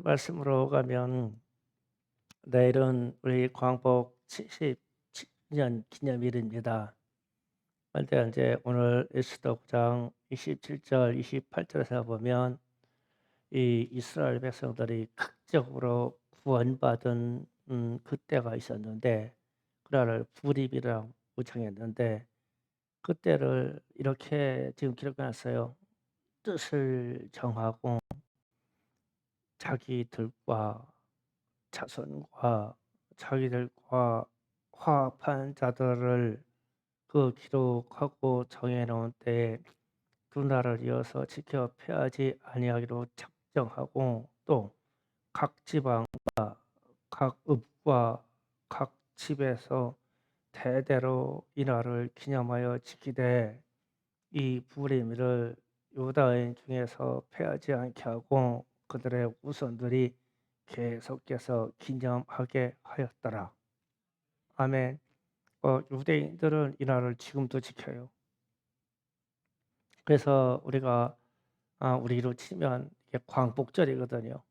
말씀으로 가면 내일은 우리 광복 77년 기념일입니다. 그런데 이제 오늘 에스더 9장 27절, 28절에서 보면 이 이스라엘 백성들이 극적으로 구원받은 그때가 있었는데 그날을 부립이라고 정했는데 그때를 이렇게 지금 기록해 놨어요. 뜻을 정하고 자기들과 자손과 자기들과 화합한 자들을 기록하고 정해 놓은 때에 두 나라를 이어서 지켜 패하지 아니하기로 작정하고 또 각 지방과 각 읍과 각 집에서 대대로 이 날을 기념하여 지키되 이 부림을 유다인 중에서 패하지 않게 하고 그들의 후손들이 계속해서 기념하게 하였더라. 아멘. 유대인들은 이 날을 지금도 지켜요. 그래서 우리가 우리로 치면 이게 광복절이거든요.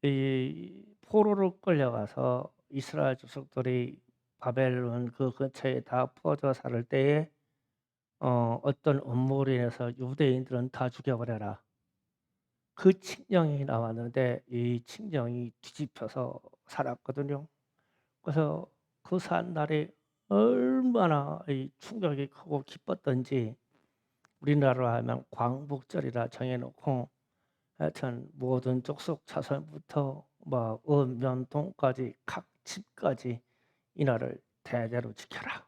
이 포로로 끌려가서 이스라엘 족속들이 바벨론 그 근처에 다 퍼져 살 때에 어떤 음모로 인해서 유대인들은 다 죽여버려라. 그 칙령이 나왔는데 이 칙령이 뒤집혀서 살았거든요. 그래서 그 산 날이 얼마나 이 충격이 크고 기뻤던지 우리나라로 하면 광복절이라 정해 놓고 하여튼 모든 족속 자손부터 막 읍면동까지 각 집까지 이 날을 대대로 지켜라.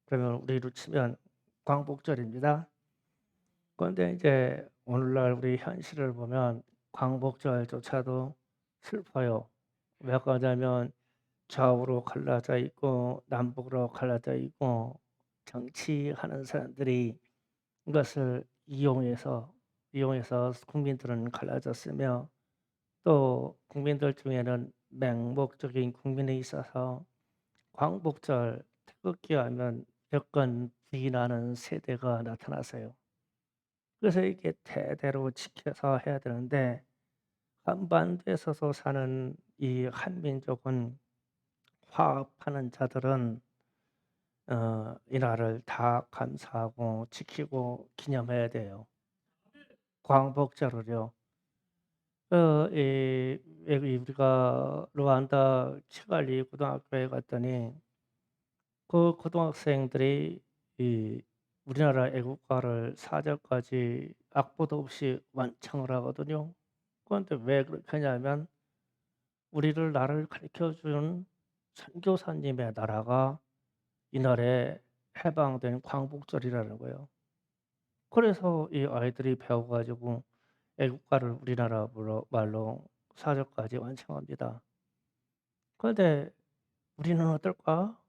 그러면 우리로 치면 광복절입니다. 그런데 이제 오늘날 우리 현실을 보면 광복절조차도 슬퍼요. 왜 그러냐면 좌우로 갈라져 있고 남북으로 갈라져 있고 정치하는 사람들이 이것을 이용해서 국민들은 갈라졌으며 또 국민들 중에는 맹목적인 국민이 있어서 광복절 태극기 하면 여건 부인하는 세대가 나타나서요. 그래서 이게 대대로 지켜서 해야 되는데 한반도에 서서 사는 이 한민족은 화합하는 자들은 이 날을 다 감사하고 지키고 기념해야 돼요. 광복절을요. 우리가 르완다 키갈리 고등학교에 갔더니 그 고등학생들이 이 우리나라 애국가를 4절까지 악보도 없이 완창을 하거든요. 그런데 왜 그렇게 하냐면 우리를 나를 가르쳐 준 선교사님의 나라가 이날에 해방된 광복절이라는 거예요. 그래서 이 아이들이 배워 가지고 애국가를 우리나라 말로 4절까지 완창합니다. 그런데 우리는 어떨까?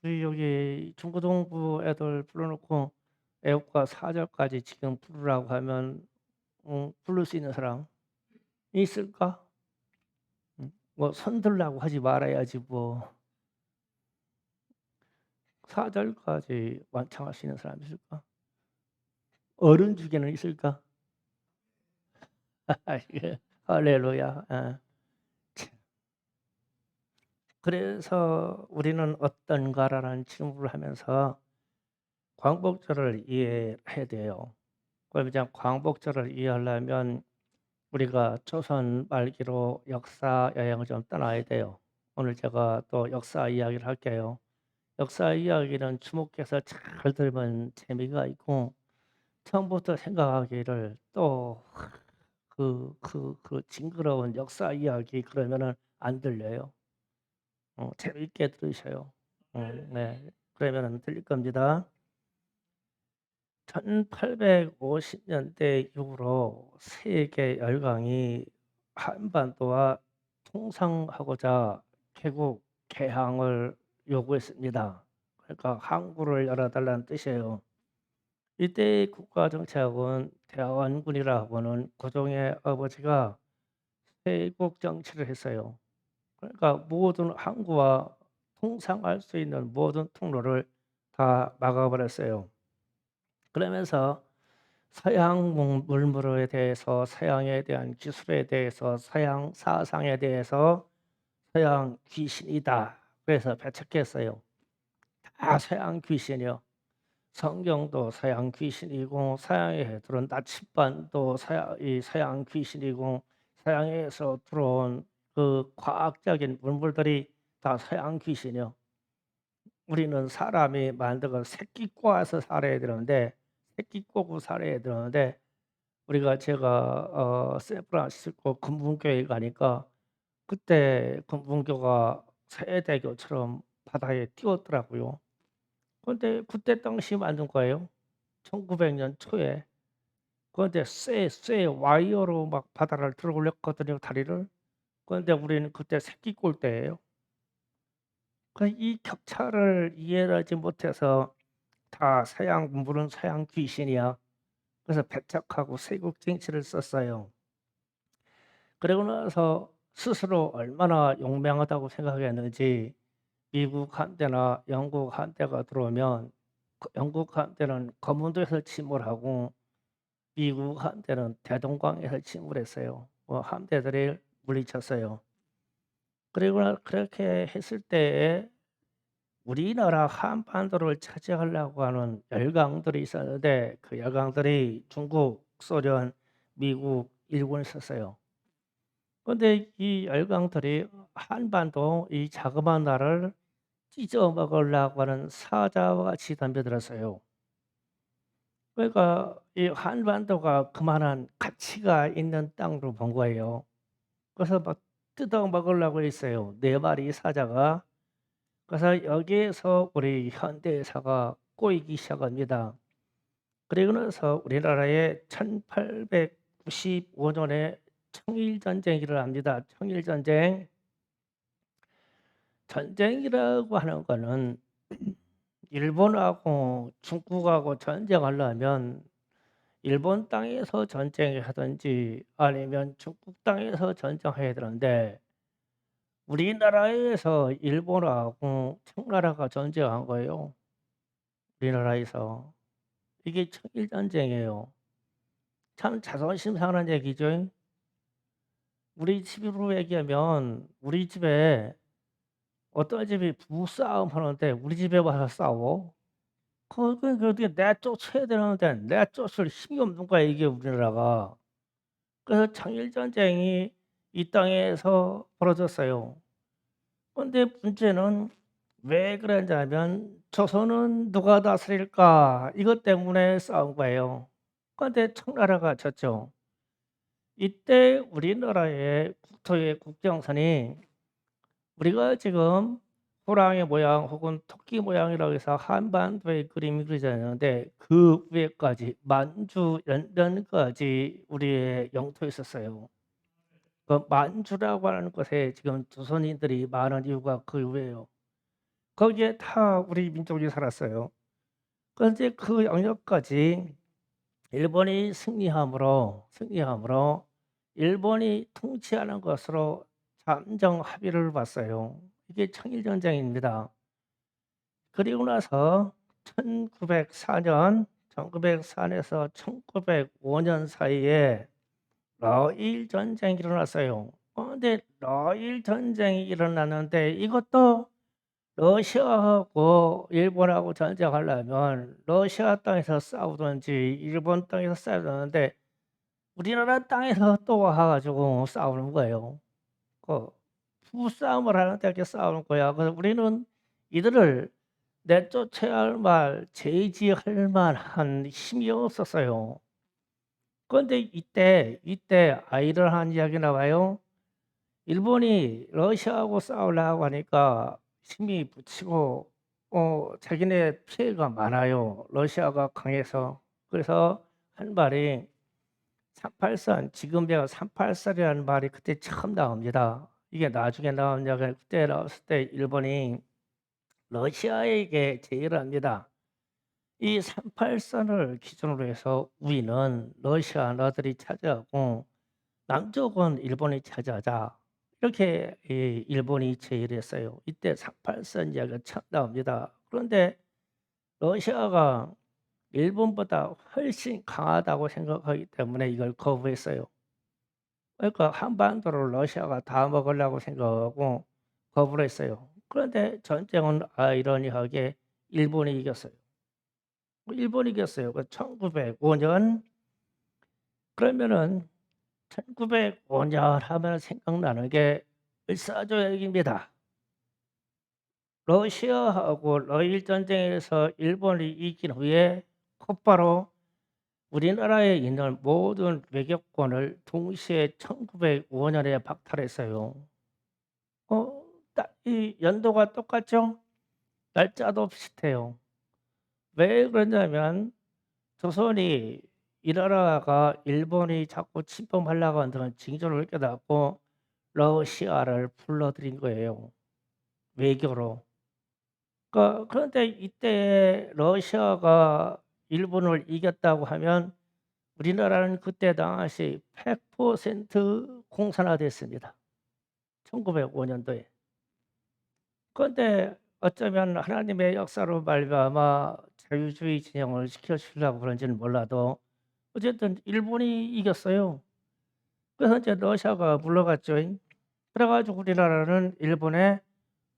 우리 여기 중고등부 애들 불러 놓고 애국가 4절까지 지금 부르라고 하면 부를 수 있는 사람 있을까? 뭐 손들라고 하지 말아야지 뭐. 4절까지 완창할 수 있는 사람이 있을까? 어른 중에는 있을까? 예. 할렐루야. 예. 그래서 우리는 어떤가라는 질문을 하면서 광복절을 이해해야 돼요. 그럼 이제 광복절을 이해하려면 우리가 조선 말기로 역사 여행을 좀 떠나야 돼요. 오늘 제가 또 역사 이야기를 할게요. 역사 이야기는 주목해서 잘 들으면 재미가 있고 처음부터 생각하기를 또 그 징그러운 역사 이야기 그러면은 안 들려요. 재미있게 들으셔요. 네. 그러면은 들릴 겁니다. 1850년대 이후로 세계 열강이 한반도와 통상하고자 개국 개항을 요구했습니다. 그러니까 항구를 열어달라는 뜻이에요. 이때 국가정치학은 대원군이라고 하는 고종의 아버지가 세국 정치를 했어요. 그러니까 모든 항구와 통상할 수 있는 모든 통로를 다 막아버렸어요. 그러면서 서양 물물에 대해서, 서양에 대한 기술에 대해서, 서양 사상에 대해서 서양 귀신이다. 그래서 배척했어요. 다 서양 귀신이요. 성경도 서양 귀신이고, 서양에 들어온 나침반도 서양 귀신이고, 서양에서 들어온 그 과학적인 문물들이 다 서양 귀신이요. 우리는 사람이 만들고 새끼 꼬아서 살아야 되는데, 새끼 꼬고 살아야 되는데, 제가 샌프란시스코 금문교회 가니까 그때 금문교가 세대교처럼 바다에 띄웠더라고요. 그런데 그때 당시 만든 거예요. 1900년 초에. 그런데 쇠 와이어로 막 바다를 들어 올렸거든요, 다리를. 그런데 우리는 그때 새끼 꼴 때예요. 이 격차를 이해하지 못해서 다 서양 문물은 서양 귀신이야. 그래서 배척하고 세국 정치를 썼어요. 그러고 나서 스스로 얼마나 용맹하다고 생각했는지, 미국 함대나 영국 함대가 들어오면 영국 함대는 거문도에서 침몰하고 미국 함대는 대동강에서 침몰했어요. 함대들이 물리쳤어요. 그리고 그렇게 했을 때에 우리나라 한반도를 차지하려고 하는 열강들이 있었는데, 그 열강들이 중국, 소련, 미국, 일본이 있었어요. 그런데 이 열강들이 한반도 이 자그마한 나라를 찢어 먹으려고 하는 사자와 같이 덤벼들었어요. 그러니까 이 한반도가 그만한 가치가 있는 땅으로 본 거예요. 그래서 막 뜯어 먹으려고 했어요, 네 마리 사자가. 그래서 여기에서 우리 현대사가 꼬이기 시작합니다. 그리고 나서 우리나라에 1895년에 청일전쟁이 일어납니다. 청일전쟁. 전쟁이라고 하는 거는 일본하고 중국하고 전쟁하려면 일본 땅에서 전쟁을 하든지 아니면 중국 땅에서 전쟁해야 되는데, 우리나라에서 일본하고 청나라가 전쟁한 거예요. 우리나라에서. 이게 청일전쟁이에요. 참 자존심 상하는 얘기죠. 우리 집으로 얘기하면 우리 집에 어떤 집이 부부싸움 하는데 우리 집에 와서 싸워? 어떻게 내쫓아야 되는데 내쫓을 힘이 없는 거야, 이게 우리나라가. 그래서 청일전쟁이 이 땅에서 벌어졌어요. 그런데 문제는 왜 그러냐면 조선은 누가 다스릴까, 이것 때문에 싸운 거예요. 그런데 청나라가 졌죠. 이때 우리나라의 국토의 국경선이, 우리가 지금 호랑이 모양 혹은 토끼 모양이라고 해서 한반도의 그림이 그려져 있는데, 그 위에까지 만주 연변까지 우리의 영토에 있었어요. 그 만주라고 하는 곳에 지금 조선인들이 많은 이유가 그 이유예요. 거기에 다 우리 민족이 살았어요. 그런데 그 영역까지 일본이 승리함으로 일본이 통치하는 것으로 잠정 합의를 봤어요. 이게 청일전쟁입니다. 그리고 나서 1904년에서 1905년 사이에 러일 전쟁이 일어났어요. 그런데 러일 전쟁이 일어났는데, 이것도 러시아하고 일본하고 전쟁하려면 러시아 땅에서 싸우든지 일본 땅에서 싸워야 되는데, 우리나라 땅에서 또 와가지고 싸우는 거예요. 그 부싸움을 하는데 이렇게 싸우는 거야. 그래서 우리는 이들을 내쫓아야 할 제지할 만한 힘이 없었어요. 그런데 이때 아이러한 이야기 나와요. 일본이 러시아하고 싸우려고 하니까 힘이 붙이고 자기네 피해가 많아요, 러시아가 강해서. 그래서 한 말이 38선, 지금 제가 38선이라는 말이 그때 처음 나옵니다. 이게 나중에 나온 이야기. 그때 나왔을 때 일본이 러시아에게 제의를 합니다. 이 38선을 기준으로 해서 우리는 러시아 너들이 차지하고 남쪽은 일본이 차지하자. 이렇게 일본이 제의를 했어요. 이때 38선 이야기가 처음 나옵니다. 그런데 러시아가 일본보다 훨씬 강하다고 생각하기 때문에 이걸 거부했어요. 그러니까 한반도를 러시아가 다 먹으려고 생각하고 거부를 했어요. 그런데 전쟁은 아이러니하게 일본이 이겼어요. 일본이 이겼어요. 그 1905 년. 그러면은 1905년 하면 생각나는 게 을사조약입니다. 러시아하고 러일 전쟁에서 일본이 이긴 후에 곧바로 우리나라에 있는 모든 외교권을 동시에 1905 년에 박탈했어요. 이 연도가 똑같죠? 날짜도 비슷해요. 왜 그러냐면 조선이 이 나라가 일본이 자꾸 침범하려고 한다는 징조를 깨닫고 러시아를 불러들인 거예요. 외교로. 그런데 이때 러시아가 일본을 이겼다고 하면 우리나라는 그때 당시 100% 공산화됐습니다. 1905 년도에. 그런데 어쩌면 하나님의 역사로 말미암아 자유주의 진영을 시켜주려고 그런지는 몰라도 어쨌든 일본이 이겼어요. 그래서 이제 러시아가 물러갔죠. 그래 가지고 우리나라는 일본의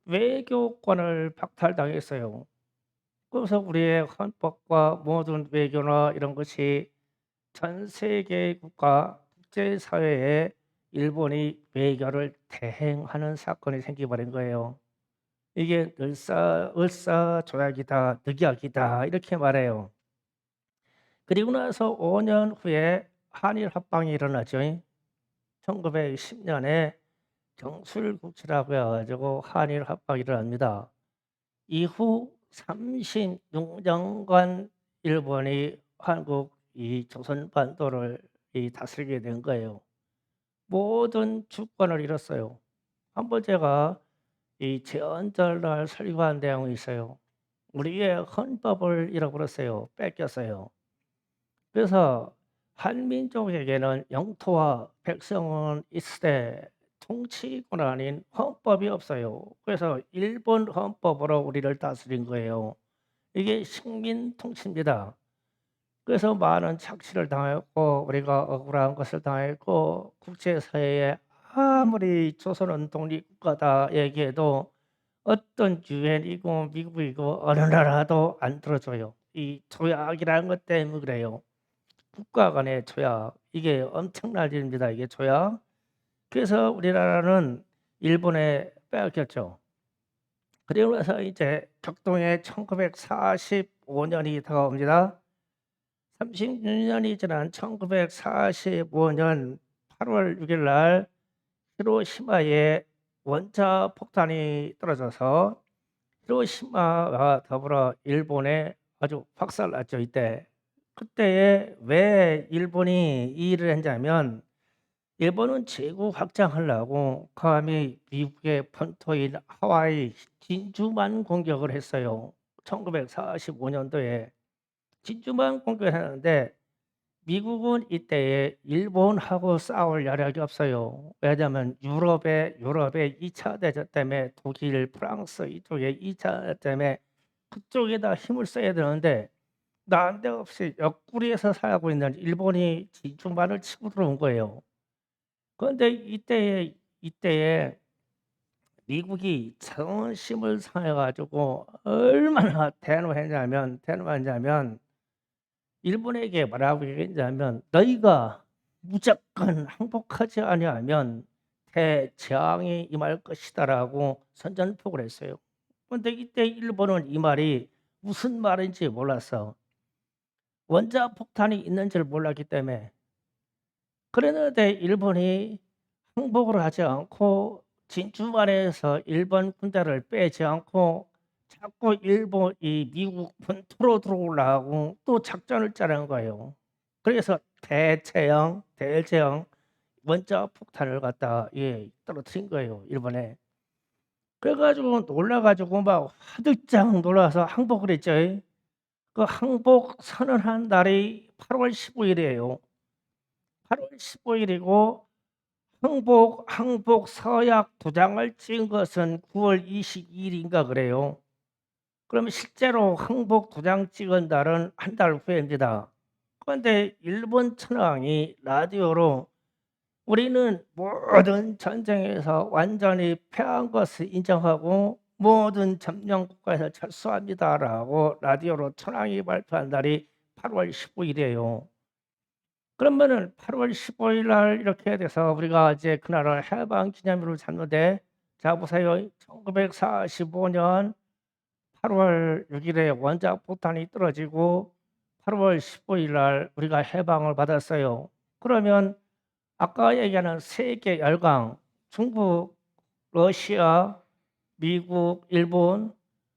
외교권을 박탈당했어요. 그래서 우리의 헌법과 모든 외교나 이런 것이 전 세계 국가 국제사회에 일본이 외교를 대행하는 사건이 생겨버린 거예요. 이게 을사조약이다, 늑약이다 이렇게 말해요. 그리고 나서 5년 후에 한일 합방이 일어나죠. 1910년에 경술국지라고 해가지고 한일 합방이 일어납니다. 이후 36년간 일본이 한국 이 조선반도를 다스리게 된 거예요. 모든 주권을 잃었어요. 한번 제가 이 제헌절날 설교한 내용이 있어요. 우리의 헌법을 잃어버렸어요. 뺏겼어요. 그래서 한민족에게는 영토와 백성은 있으되 통치권 아닌 헌법이 없어요. 그래서 일본 헌법으로 우리를 다스린 거예요. 이게 식민 통치입니다. 그래서 많은 착취를 당했고 우리가 억울한 것을 당했고 국제사회에 아무리 조선은 독립국가다 얘기해도 어떤 유엔이고 미국이고 어느 나라도 안 들어줘요. 이 조약이라는 것 때문에 그래요. 국가 간의 조약 이게 엄청난 일입니다. 이게 조약. 그래서 우리나라는 일본에 빼앗겼죠. 그리고 나서 이제 격동에 1945년이 다가옵니다. 36년이 지난 1945년 8월 6일 날 히로시마에 원자 폭탄이 떨어져서 히로시마와 더불어 일본에 아주 박살났죠. 이때. 그때에 왜 일본이 이 일을 했냐면 일본은 제국 확장하려고 감히 미국의 본토인 하와이 진주만 공격을 했어요. 1945년도에 진주만 공격을 했는데 미국은 이때에 일본하고 싸울 여력이 없어요. 왜냐하면 유럽의 2차 대전 때문에 독일, 프랑스 이쪽에 2차 대전 때문에 그쪽에다 힘을 써야 되는데 난데없이 옆구리에서 살고 있는 일본이 진주만을 치고 들어온 거예요. 그런데 이때에 미국이 자존심을 상해 가지고 얼마나 대노했냐면 일본에게 뭐라고 얘기했냐면 "너희가 무조건 항복하지 아니하면 대재앙이 임할 것이다."라고 선전포고를 했어요. 그런데 이때 일본은 이 말이 무슨 말인지 몰랐어. 원자폭탄이 있는 줄 몰랐기 때문에. 그랬는데 일본이 항복을 하지 않고 진주만에서 일본 군대를 빼지 않고 자꾸 미국 본토로 들어오려고 또 작전을 짜는 거예요. 그래서 대체형 원자폭탄을 갖다가 떨어뜨린 거예요, 일본에. 그래 가지고 놀라 가지고 막 화들짝 놀라서 항복을 했죠. 그 항복 선언한 날이 8월 15 일이에요. 8월 15 일이고 항복 서약 2장을 찍은 것은 9월 22 일인가 그래요. 그러면 실제로 항복 도장 찍은 날은 한 달 후입니다. 그런데 일본 천황이 라디오로 "우리는 모든 전쟁에서 완전히 패한 것을 인정하고 모든 점령 국가에서 철수합니다."라고 라디오로 천황이 발표한 날이 8월 15일 이에요. 그러면은 8월 15일 날 이렇게 돼서 우리가 이제 그날을 해방 기념일로 잡는데, 자 보세요. 1945년 8월 6 일에 원자 폭탄이 떨어지고 8월 15일 날 우리가 해방을 받았어요. 그러면 아까 얘기하는 세계 열강, 중국, 러시아, 미국, 일본,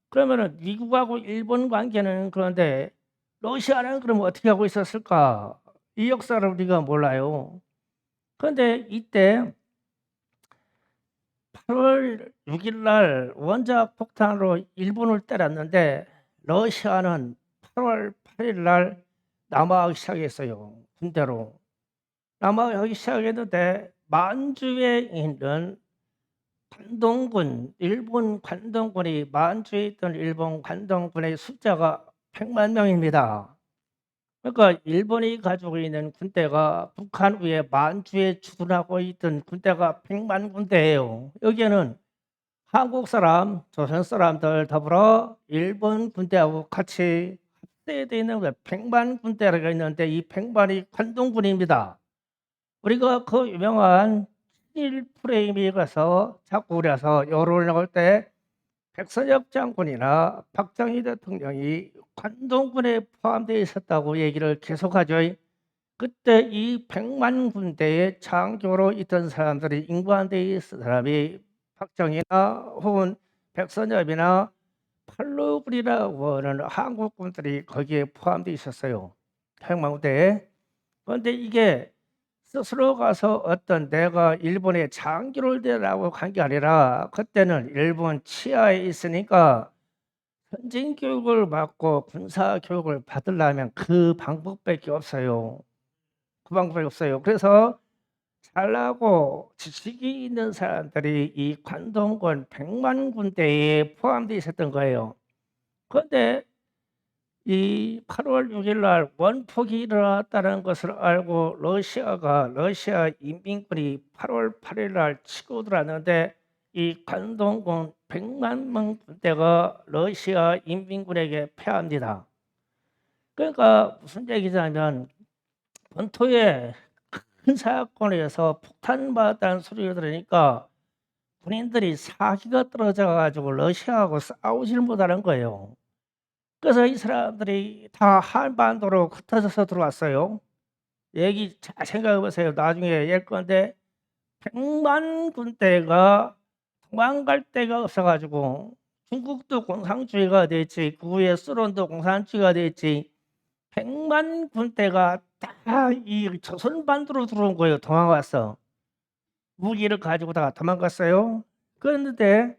그러면은 미국하고 일본 관계는 그런데 러시아는 그럼 어떻게 하고 있었을까? 이 역사를 우리가 몰라요. 그런데 이때 8월 6일 날 원자 폭탄으로 일본을 때렸는데 러시아는 8월 8일 날 남하하기 시작했어요. 군대로. 남하하기 시작했는데 만주에 있는 관동군, 일본 관동군이, 만주에 있던 일본 관동군의 숫자가 100만 명입니다. 그러니까 일본이 가지고 있는 군대가 북한 위에 만주에 주둔하고 있던 군대가 100만 군대예요. 여기에는 한국 사람, 조선 사람들 더불어 일본 군대하고 같이 합세되어 있는 거예요. 100만 군대가 있는데 이 100만이 관동군입니다. 우리가 그 유명한 7 프레임에 가서 자꾸 그래서 여론을 나올 때 백선엽 장군이나 박정희 대통령이 관동군에 포함되어 있었다고 얘기를 계속하죠. 그때 이 100만 군대의 장교로 있던 사람들이, 인관되어 있던 사람이 박정희나 혹은 백선엽이나 팔로군이라고 하는 한국군들이 거기에 포함되어 있었어요. 100만 군대에. 그런데 이게 스스로 가서 어떤 내가 일본에 장교를 되라고 한 게 아니라 그때는 일본 치하에 있으니까 선진 교육을 받고 군사 교육을 받으려면 그 방법밖에 없어요. 그 방법이 없어요. 그래서 잘나고 지식이 있는 사람들이 이 관동군 100만 군대에 포함되어 있었던 거예요. 그런데 이 8월 6일 날 원폭이 일어났다는 것을 알고 러시아 인민군이 8월 8일 날 치고 들어왔는데 이 관동군 100만 명 군대가 러시아 인민군에게 패합니다. 그러니까 무슨 얘기냐면 본토에 큰 사건에서 폭탄 맞았다는 소리를 들으니까 군인들이 사기가 떨어져 가지고 러시아하고 싸우질 못하는 거예요. 그래서 이 사람들이 다 한반도로 흩어져서 들어왔어요. 얘기 잘 생각해 보세요. 나중에 얘기할 건데 100만 군대가 도망갈 데가 없어 가지고 중국도 공산주의가 됐지, 그 후에 소련도 공산주의가 됐지, 100만 군대가 다 이 조선반도로 들어온 거예요. 도망왔어. 무기를 가지고 다 도망갔어요. 그런데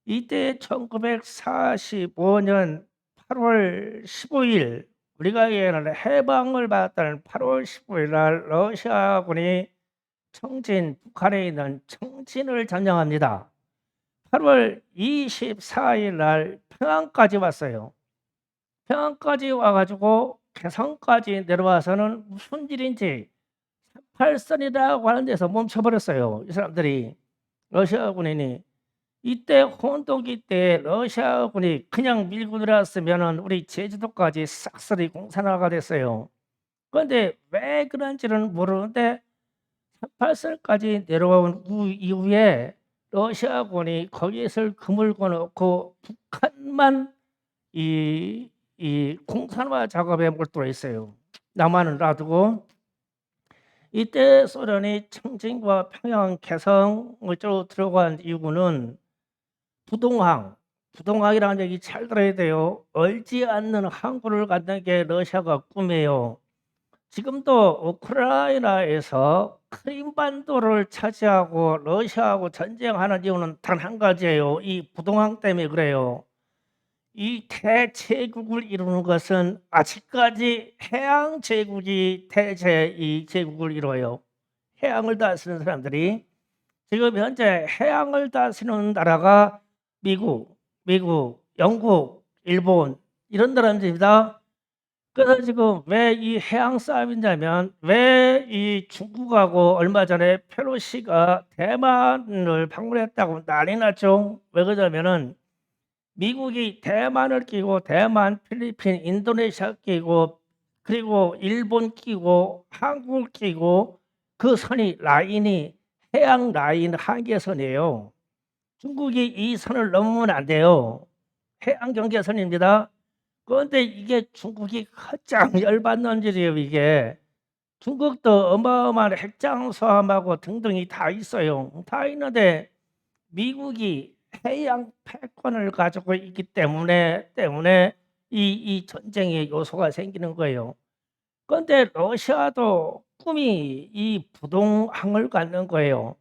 이때 1945년 8월 15일, 우리가 얘기하는 해방을 받았다는 8월 15일 날 러시아군이 북한에 있는 청진을 점령합니다. 8월 24일 날 평안까지 왔어요. 평안까지 와 가지고 개성까지 내려와서는 무슨 일인지 38선이라고 하는 데서 멈춰 버렸어요, 이 사람들이. 러시아 군인이. 이때 혼동기 때 러시아군이 그냥 밀고 들어왔으면은 우리 제주도까지 싹쓸이 공산화가 됐어요. 그런데 왜 그런지는 모르는데 38선까지 내려온 이후에 러시아군이 거기에서 그물고 놓고 북한만 이 공산화 작업에 몰두해 있어요. 남한은 놔두고. 이때 소련이 청진과 평양, 개성을 쪽으로 들어간 이유는 부동항이라는 얘기 잘 들어야 돼요. 얼지 않는 항구를 갖는 게 러시아가 꿈이에요. 지금도 우크라이나에서 크림반도를 차지하고 러시아하고 전쟁하는 이유는 단 한 가지예요. 이 부동항 때문에 그래요. 이 대제국을 이루는 것은 아직까지 해양 제국이 이 제국을 이루어요. 해양을 다스리는 사람들이. 지금 현재 해양을 다스리는 나라가 미국, 영국, 일본 이런 나라입니다. 그래서 지금 왜 이 해양 싸움이냐면 왜 이 중국하고 얼마 전에 펠로시가 대만을 방문했다고 난리 났죠. 왜 그러냐면은 미국이 대만을 끼고 대만, 필리핀, 인도네시아 끼고 그리고 일본 끼고 한국을 끼고 그 선이 라인이 해양 라인 한계선이에요. 중국이 이 선을 넘으면 안 돼요. 해양 경계선입니다. 그런데 이게 중국이 가장 열받는 일이에요. 이게 중국도 어마어마한 핵잠수함하고 등등이 다 있어요. 다 있는데 미국이 해양 패권을 가지고 있기 때문에 이 전쟁의 요소가 생기는 거예요. 그런데 러시아도 꿈이 이 부동항을 갖는 거예요.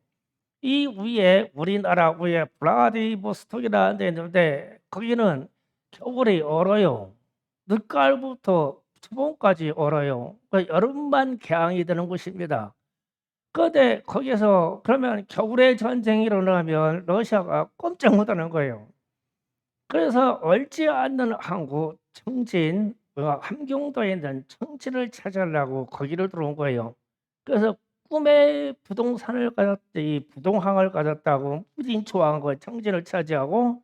이 위에 우리나라 위에 블라디보스톡이라는 데 있는데 거기는 겨울이 얼어요. 늦가을부터 초봄까지 얼어요. 여름만 개항이 되는 곳입니다. 그런데 거기서 그러면 겨울에 전쟁이 일어나면 러시아가 꼼짝 못하는 거예요. 그래서 얼지 않는 항구 청진, 함경도에 있는 청진을 찾으려고 거기를 들어온 거예요. 그래서 꿈의 부동산을 가졌지 부동항을 가졌다고 무진초한 거 청진을 차지하고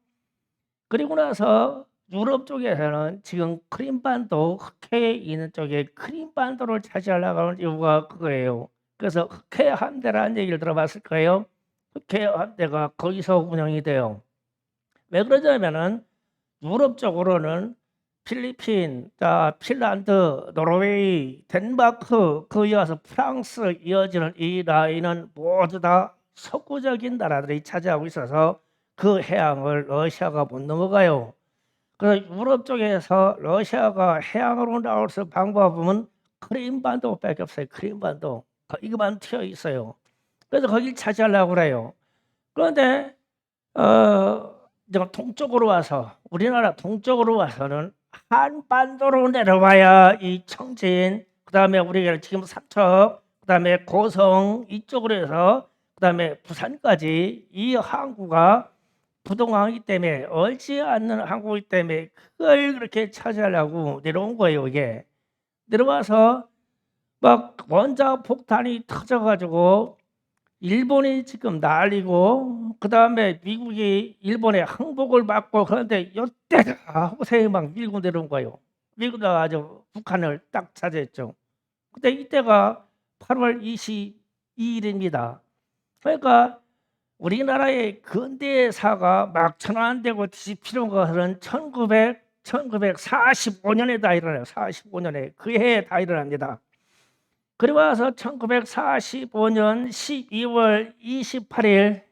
그리고 나서 유럽 쪽에서는 지금 크림반도 흑해에 있는 쪽에 크림반도를 차지하려고 하는 이유가 그거예요. 그래서 흑해 함대라는 얘기를 들어봤을 거예요. 흑해 함대가 거기서 운영이 돼요. 왜 그러냐면은 유럽 쪽으로는 필리핀, 핀란드, 노르웨이, 덴마크, 그 이어서 프랑스 이어지는 이 라인은 모두 다 서구적인 나라들이 차지하고 있어서 그 해양을 러시아가 못 넘어가요. 그래서 유럽 쪽에서 러시아가 해양으로 나올 수 있는 방법은 크림반도밖에 없어요. 크림반도. 이거만 튀어 있어요. 그래서 거길 차지하려고 그래요. 그런데 동쪽으로 와서 우리나라 동쪽으로 와서는 한반도로 내려와야 이 청진, 그다음에 우리가 지금 삼척, 그다음에 고성 이쪽으로 해서 그다음에 부산까지 이 항구가 부동항이기 때문에 얼지 않는 항구이기 때문에 그걸 그렇게 차지하려고 내려온 거예요. 이게 내려와서 막 원자 폭탄이 터져가지고 일본이 지금 난리고 그다음에 미국이 일본의 항복을 받고 그런데 이때가 호세에 막 밀고 내려온 거예요. 밀고 나가지고 북한을 딱 차지했죠. 근데 이때가 8월 22일입니다. 그러니까 우리나라의 근대사가 막 전환되고 뒤집히는 것은 1945년에 다 일어나요. 45년에 그 해에 다 일어납니다. 그리고 와서 1945년 12월 28일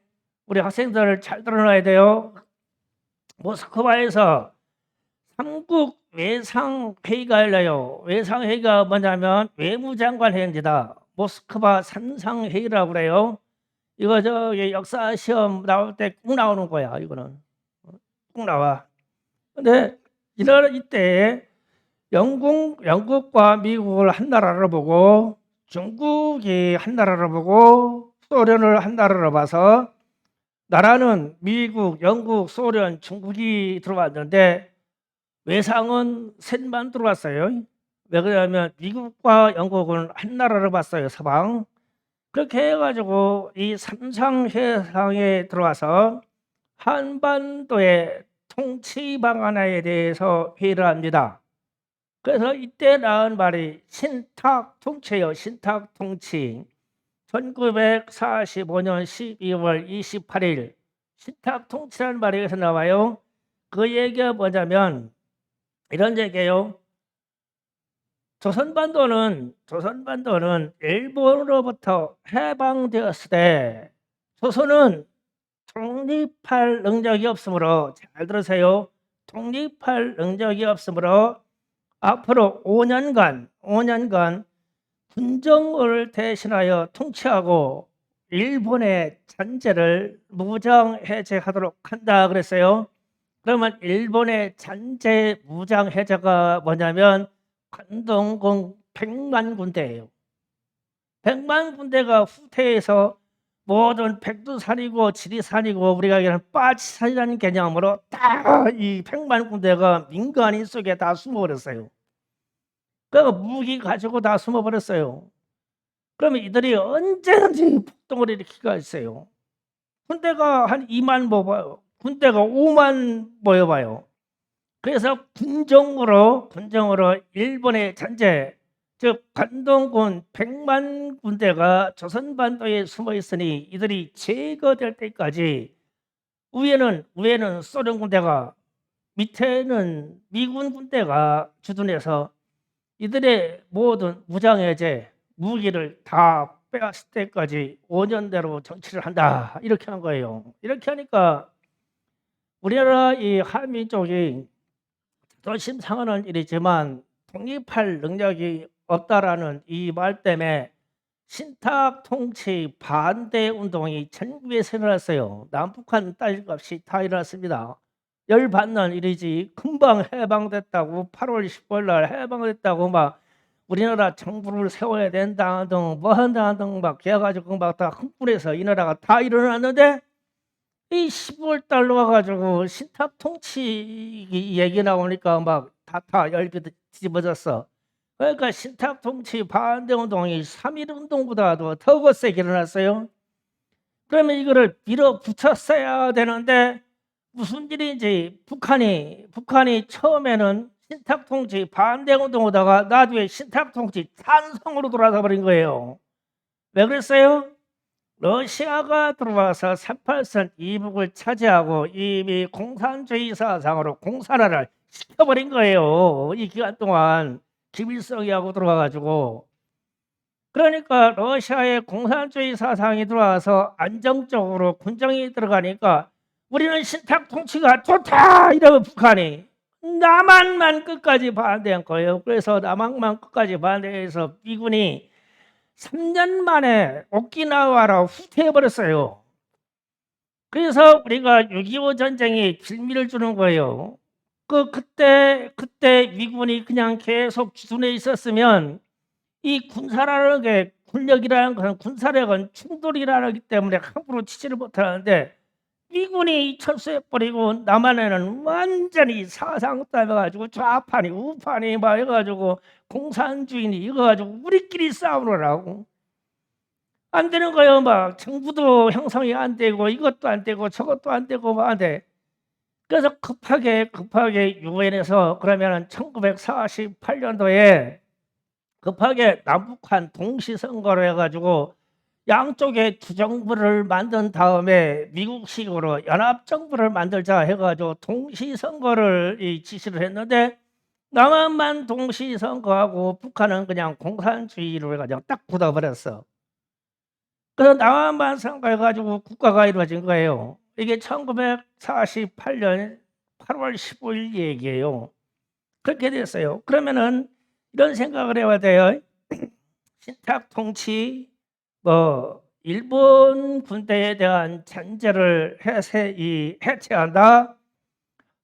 우리 학생들 잘 들어놔야 돼요. 모스크바에서 삼국 외상회의가 열려요. 외상회의가 뭐냐면 외무장관 회의입니다. 모스크바 삼상회의라고 그래요. 이거 저 역사 시험 나올 때 꼭 나오는 거야. 이거는 꼭 나와. 근데 이때 영국과 미국을 한 나라로 보고 중국이 한 나라로 보고 소련을 한 나라로 봐서 나라는 미국, 영국, 소련, 중국이 들어왔는데 외상은 셋만 들어왔어요. 왜 그러냐면 미국과 영국은 한 나라로 봤어요. 서방. 그렇게 해가지고 이 삼상회상에 들어와서 한반도의 통치 방안에 대해서 회의를 합니다. 그래서 이때 나온 말이 신탁통치예요. 신탁통치. 1945년 12월 28일 신탁통치라는 말이 여기서 나와요. 그 얘기가 뭐냐면 이런 얘기예요. 조선반도는 일본으로부터 해방되었을 때 조선은 독립할 능력이 없으므로 잘 들으세요. 독립할 능력이 없으므로 앞으로 5년간 군정을 대신하여 통치하고 일본의 잔재를 무장 해제하도록 한다 그랬어요. 그러면 일본의 잔재 무장 해제가 뭐냐면 관동공 100만 군대예요. 100만 군대가 후퇴해서 모든 백두산이고 지리산이고 우리가 얘기하는 빠치산이라는 개념으로 다 이 100만 군대가 민간인 속에 다 숨어버렸어요. 그 무기 가지고 다 숨어버렸어요. 그러면 이들이 언제든지 폭동을 일으키가 있어요. 군대가 한 2만 모여봐요. 군대가 5만 모여봐요. 그래서 군정으로 일본의 잔재, 즉 관동군 100만 군대가 조선반도에 숨어 있으니 이들이 제거될 때까지 위에는 소련 군대가, 밑에는 미군 군대가 주둔해서 이들의 모든 무장해제, 무기를 다 빼앗을 때까지 5년대로 정치를 한다, 이렇게 한 거예요. 이렇게 하니까 우리나라 이 한민족이 더 심상하는 일이지만 독립할 능력이 없다라는 이 말 때문에 신탁 통치 반대 운동이 전국에서 일어났어요. 남북한 따질 것 없이 다 일어났습니다. 열받는 일이지. 금방 해방됐다고, 8월 15일 날 해방됐다고 막 우리나라 정부를 세워야 된다 등 뭐 한다 등 막 개가지고 막 다 흥분해서 이 나라가 다 일어났는데, 이 15월 달로 와가지고 신탁 통치 얘기 나오니까 막 다 열비 뒤집어졌어. 그러니까 신탁 통치 반대 운동이 3.1 운동보다도 더 거세게 일어났어요. 그러면 이거를 밀어붙였어야 되는데 무슨 일인지 북한이 처음에는 신탁 통치 반대 운동하다가 나중에 신탁 통치 찬성으로 돌아서 버린 거예요. 왜 그랬어요? 러시아가 들어와서 38선 이북을 차지하고 이미 공산주의 사상으로 공산화를 시켜버린 거예요. 이 기간 동안 김일성이하고 들어와가지고. 그러니까 러시아의 공산주의 사상이 들어와서 안정적으로 군정이 들어가니까 우리는 신탁 통치가 좋다 이러면 북한이 남한만 끝까지 반대한 거예요. 그래서 남한만 끝까지 반대해서 미군이 3년 만에 오키나와로 후퇴해버렸어요. 그래서 우리가 6.25 전쟁에 빌미를 주는 거예요. 그때 미군이 그냥 계속 주둔해 있었으면 이 군사라는 게, 군력이라는 것은 군사력은 충돌이라기 때문에 함부로 치지를 못하는데 미군이 철수해버리고 남한에는 완전히 사상 따라가지고 좌판이 우판이 막 해가지고 공산주의니 이거 가지고 우리끼리 싸우느라고 안 되는 거예요. 막 정부도 형성이 안 되고 이것도 안 되고 저것도 안 되고 막 안 돼. 그래서 급하게 유엔에서 그러면 1948년도에 급하게 남북한 동시선거를 해가지고 양쪽에 두 정부를 만든 다음에 미국식으로 연합정부를 만들자 해가지고 동시선거를 지시를 했는데 남한만 동시선거하고 북한은 그냥 공산주의로 해가지고 딱 굳어버렸어. 그래서 남한만 선거해가지고 국가가 이루어진 거예요. 이게 1948년 8월 15일 얘기예요. 그렇게 됐어요. 그러면은 이런 생각을 해야 돼요. 신탁 통치, 일본 군대에 대한 잔재를 해체한다.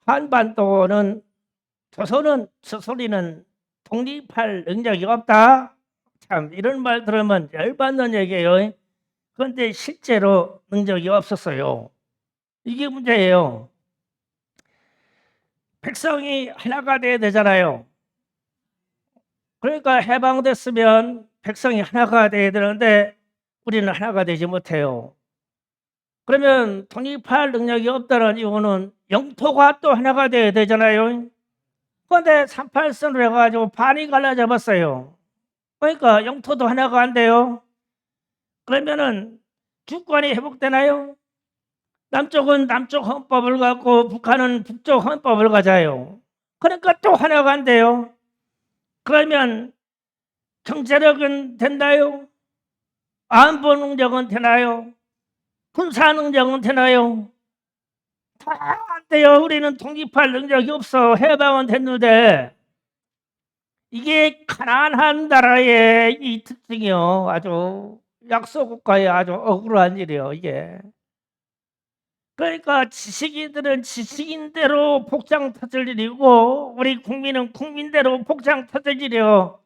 한반도는 조선이는 독립할 능력이 없다. 참 이런 말 들으면 열받는 얘기예요. 그런데 실제로 능력이 없었어요. 이게 문제예요. 백성이 하나가 돼야 되잖아요. 그러니까 해방됐으면 백성이 하나가 돼야 되는데 우리는 하나가 되지 못해요. 그러면 독립할 능력이 없다는 이유는 영토가 또 하나가 돼야 되잖아요. 그런데 38선으로 해가지고 반이 갈라져 봤어요. 그러니까 영토도 하나가 안 돼요. 그러면은 주권이 회복되나요? 남쪽은 남쪽 헌법을 갖고 북한은 북쪽 헌법을 가져요. 그러니까 또 하나가 안 돼요. 그러면 경제력은 된다요? 안보 능력은 되나요? 군사 능력은 되나요? 다 안 돼요. 우리는 독립할 능력이 없어. 해방은 됐는데. 이게 가난한 나라의 이 특징이요. 아주 약소국가의 아주 억울한 일이에요. 이게. 그러니까 지식인들은 지식인대로 복장 터질 일이고 우리 국민은 국민대로 복장 터질 일이요.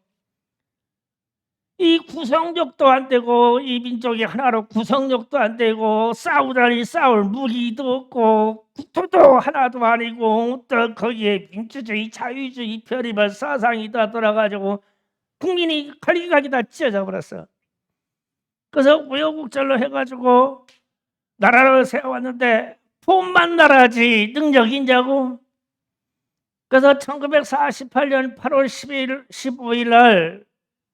이 구성력도 안 되고 이 민족이 하나로 구성력도 안 되고 싸우다니 싸울 무기도 없고 국토도 하나도 아니고 또 거기에 민주주의 자유주의 별의별 사상이 다 돌아가지고 국민이 갈기갈기 다 찢어져 버렸어. 그래서 우여곡절로 해가지고 나라를 세워왔는데 폼만 나라지 능력이 있냐고. 그래서 1948년 8월 15일 날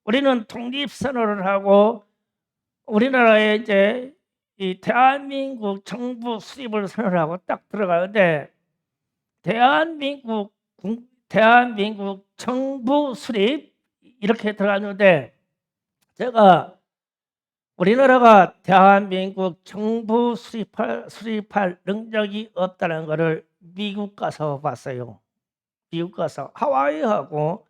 우리는 독립선언을 하고 우리나라에 이제 이 대한민국 정부 수립을 선언하고 딱 들어가는데 대한민국 정부 수립 이렇게 들어갔는데 제가 우리나라가 대한민국 정부 수립할 능력이 없다는 것을 미국 가서 봤어요. 미국 가서 하와이하고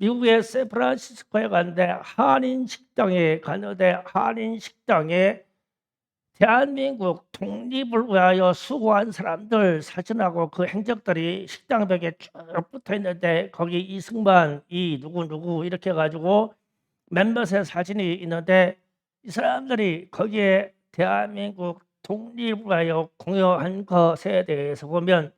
미국의 샌프란시스코에 갔는데 한인식당에 갔는데 한인식당에 대한민국 독립을 위하여 수고한 사람들 사진하고 그 행적들이 식당벽에 쭉 붙어 있는데 거기 이승만, 이 누구 이렇게 해가지고 몇몇의 사진이 있는데 이 사람들이 거기에 대한민국 독립을 위하여 공여한 것에 대해서 보면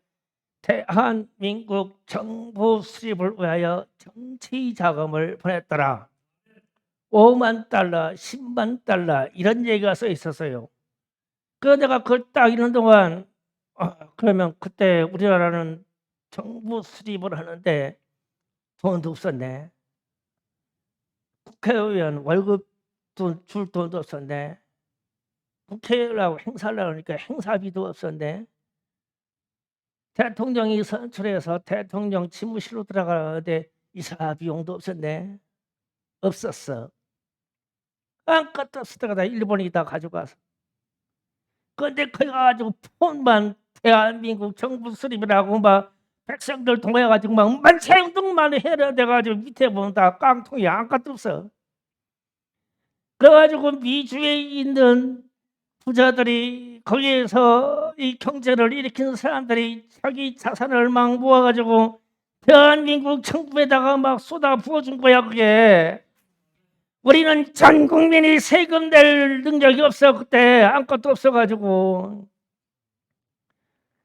대한민국 정부 수립을 위하여 정치 자금을 보냈더라. 5만 달러, 10만 달러 이런 얘기가 써 있었어요. 그래서 내가 그걸 딱 읽는 동안 그러면 그때 우리나라는 정부 수립을 하는데 돈도 없었네. 국회의원 월급 줄 돈도 없었네. 국회라고 행사를 하니까 행사비도 없었네. 대통령이 선출해서 대통령 집무실로 들어가는데 이사 비용도 없었네. 없었어. 아무것도 없을 때가 일본이 다 가져가서. 그런데 거기 가지고 폰만 대한민국 정부 수립이라고 막 백성들 동해가지고 막 만세운동만 해야 돼가지고 밑에 보면 다 깡통이 아무것도 없어. 그래가지고 미주에 있는 부자들이 거기에서 이 경제를 일으키는 사람들이 자기 자산을 막 모아가지고 대한민국 정부에다가 막 쏟아 부어준 거야. 그게 우리는 전 국민이 세금 낼 능력이 없어. 그때 아무것도 없어가지고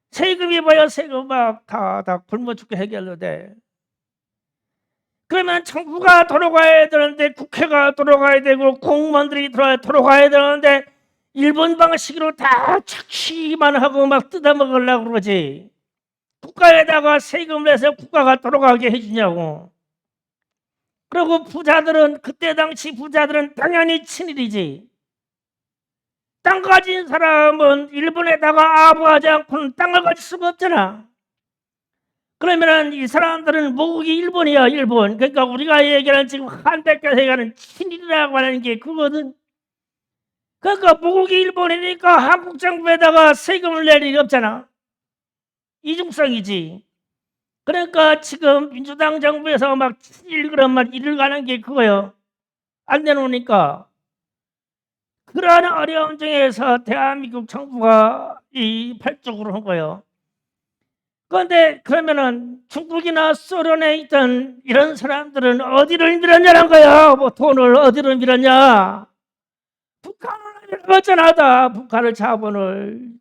세금이 뭐야. 세금 막 다 굶어 죽게 해결돼. 그러면 정부가 돌아가야 되는데 국회가 돌아가야 되고 공무원들이 돌아가야 되는데 일본 방식으로 다 착취만 하고 막 뜯어먹으려고 그러지. 국가에다가 세금을 내서 국가가 돌아가게 해주냐고. 그리고 부자들은 그때 당시 부자들은 당연히 친일이지. 땅 가진 사람은 일본에다가 아부하지 않고는 땅을 가질 수가 없잖아. 그러면은 이 사람들은 모국이 일본이야. 일본. 그러니까 우리가 얘기하는 지금 한백교에서 얘기하는 친일이라고 하는 게 그거든. 그러니까 모국이 일본이니까 한국 정부에다가 세금을 낼 일이 없잖아. 이중성이지. 그러니까 지금 민주당 정부에서 막 친일 그런만 일을 가는 게 그거예요. 안 내놓으니까. 그러한 어려움 중에서 대한민국 정부가 이 발족을 한 거예요. 그런데 그러면은 중국이나 소련에 있던 이런 사람들은 어디를 밀었냐는 거야. 뭐 돈을 어디를 밀었냐. 북한을 밀었잖아. 다 북한을 자본을.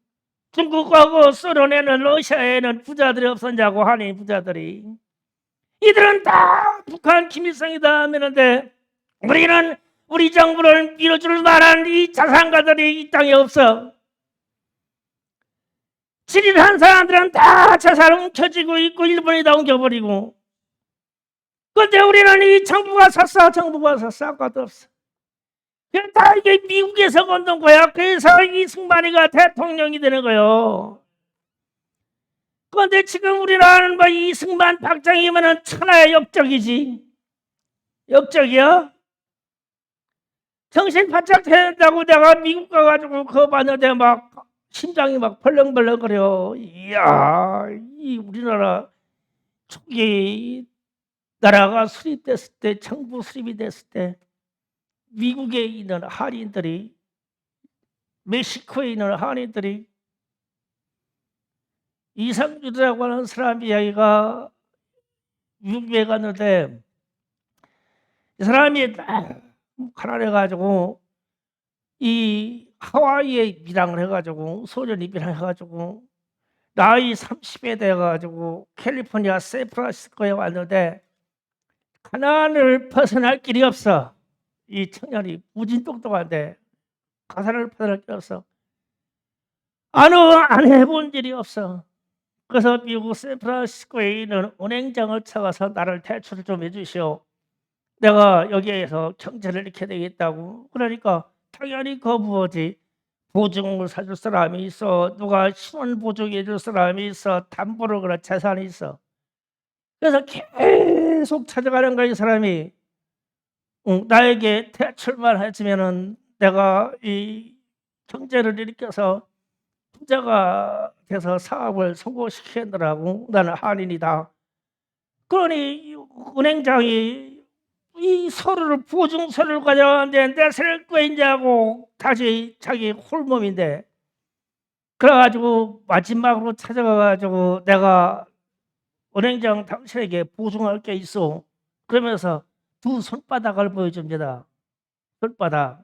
중국하고 소련에는 러시아에는 부자들이 없었냐고. 한인 부자들이. 이들은 다 북한 김일성이다 하면은데 우리는 우리 정부를 밀어줄 만한 이 자산가들이 이 땅에 없어. 친일한 사람들은 다 자산을 훔쳐지고 있고 일본에다 옮겨버리고. 그런데 우리는 이 정부가 샀어. 아무것도 없어. 다 이게 미국에서 건던 거야. 그래서 이승만이가 대통령이 되는 거예요. 그런데 지금 우리나라는 뭐 이승만 박정희면은 천하의 역적이지. 역적이야. 정신 바짝 된다고 내가 미국 가가지고 그거 봤는데 막 심장이 막 벌렁벌렁거려. 이야, 이 우리나라 초기 나라가 수립됐을 때, 정부 수립이 됐을 때 미국에 있는 한인들이, 멕시코에 있는 한인들이 이상주라고 하는 사람 이야기가 미국에 갔는데 이 사람이 가난해가지고 이 하와이에 밀항을 해가지고 소련이 밀항해가지고 나이 30에 돼가지고 캘리포니아 샌프란시스코에 왔는데 가난을 벗어날 길이 없어. 이 청년이 무진 똑똑한데 가난을 벗어날 길이 없어. 안 해본 일이 없어. 그래서 미국 샌프란시스코에 있는 은행장을 찾아서 나를 대출을 좀 해주시오. 내가 여기에서 경제를 이렇게 되겠다고. 그러니까 당연히 거부하지. 보증을 사줄 사람이 있어. 누가 신원 보증해 줄 사람이 있어. 담보로 그런 재산이 있어. 그래서 계속 찾아가는 거야, 이 사람이. 나에게 대출만 해주면은 내가 이 경제를 일으켜서 부자가 돼서 사업을 성공시키느라고. 나는 한인이다. 그러니 은행장이 이 서류를 보증서류를 가져왔는데 내 세를 끄있냐고 다시 자기 홀몸인데, 그래가지고 마지막으로 찾아가가지고 내가 은행장 당신에게 보증할 게 있어. 그러면서 두 손바닥을 보여줍니다. 손바닥.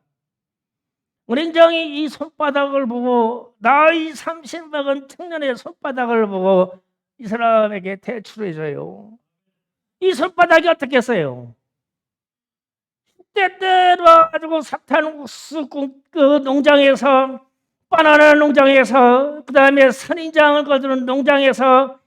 은행장이 이 손바닥을 보고 나이 30먹은 청년의 손바닥을 보고 이 사람에게 대출해줘요. 이 손바닥이 어떻겠어요? 때때로 가지고 사탕국수 그 농장에서, 바나나 농장에서, 그 다음에 선인장을 거두는 농장에서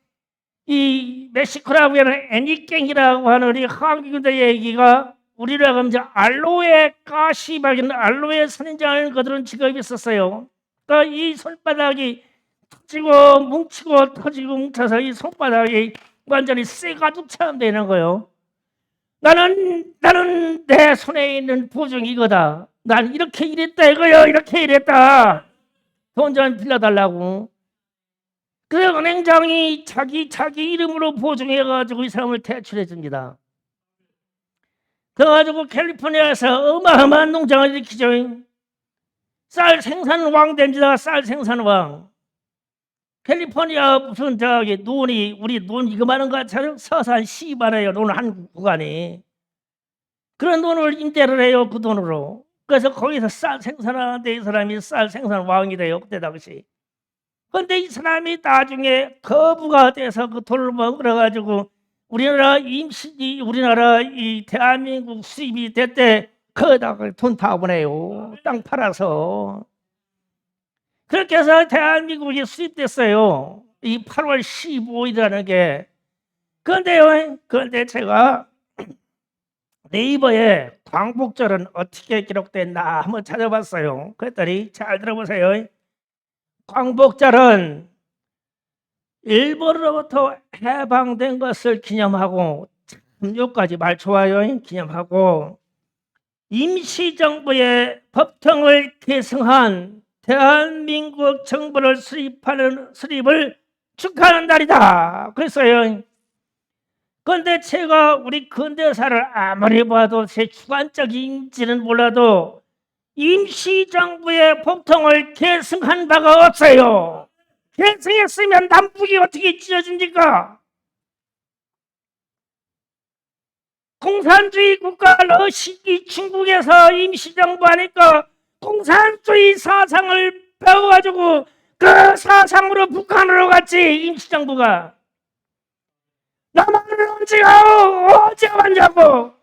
이 멕시코라고 하는 애니깽이라고 하는 우리 한국인들 얘기가, 우리라고 하면 알로에 가시박인 알로에 선인장을 거두는 직업이 있었어요. 그러니까 이 손바닥이 터지고 뭉치고 터지고 뭉쳐서 이 손바닥이 완전히 쇠가죽처럼 되는 거예요. 나는 내 손에 있는 보증이 이거다. 난 이렇게 일했다 이거요. 이렇게 일했다. 돈 좀 빌려달라고. 그래서 은행장이 자기 이름으로 보증해가지고 이 사람을 대출해 줍니다. 그래가지고 캘리포니아에서 어마어마한 농장을 일으키죠. 쌀 생산 왕 됩니다. 쌀 생산 왕. 캘리포니아 무슨 저기 논이, 우리 논 이거만한 것처럼 서산 12만원이에요. 논 한 구간이. 그런 돈을 임대를 해요. 그 돈으로. 그래서 거기서 쌀 생산하는데 이 사람이 쌀 생산 왕이 돼요. 그때 당시. 그런데 이 사람이 나중에 거부가 돼서 그 돈을 먹으러가지고 우리나라 우리나라 이 대한민국 수입이 됐대. 거기다가 돈 다 보내요. 땅 팔아서. 그렇게 해서 대한민국이 수입됐어요. 이 8월 15일이라는 게. 그런데 제가 네이버에 광복절은 어떻게 기록됐나 한번 찾아봤어요. 그랬더니 잘 들어보세요. 광복절은 일본으로부터 해방된 것을 기념하고, 참 여기까지 말 좋아요. 기념하고 임시정부의 법통을 계승한 대한민국 정부를 수립을 축하하는 날이다. 그랬어요. 그런데 제가 우리 근대사를 아무리 봐도 제 주관적인지는 몰라도 임시정부의 법통을 계승한 바가 없어요. 계승했으면 남북이 어떻게 찢어집니까? 공산주의 국가 러시아 중국에서 임시정부 하니까 공산주의 사상을 배워가지고 그 사상으로 북한으로 갔지. 임시정부가. 남한을 언제 왔냐고.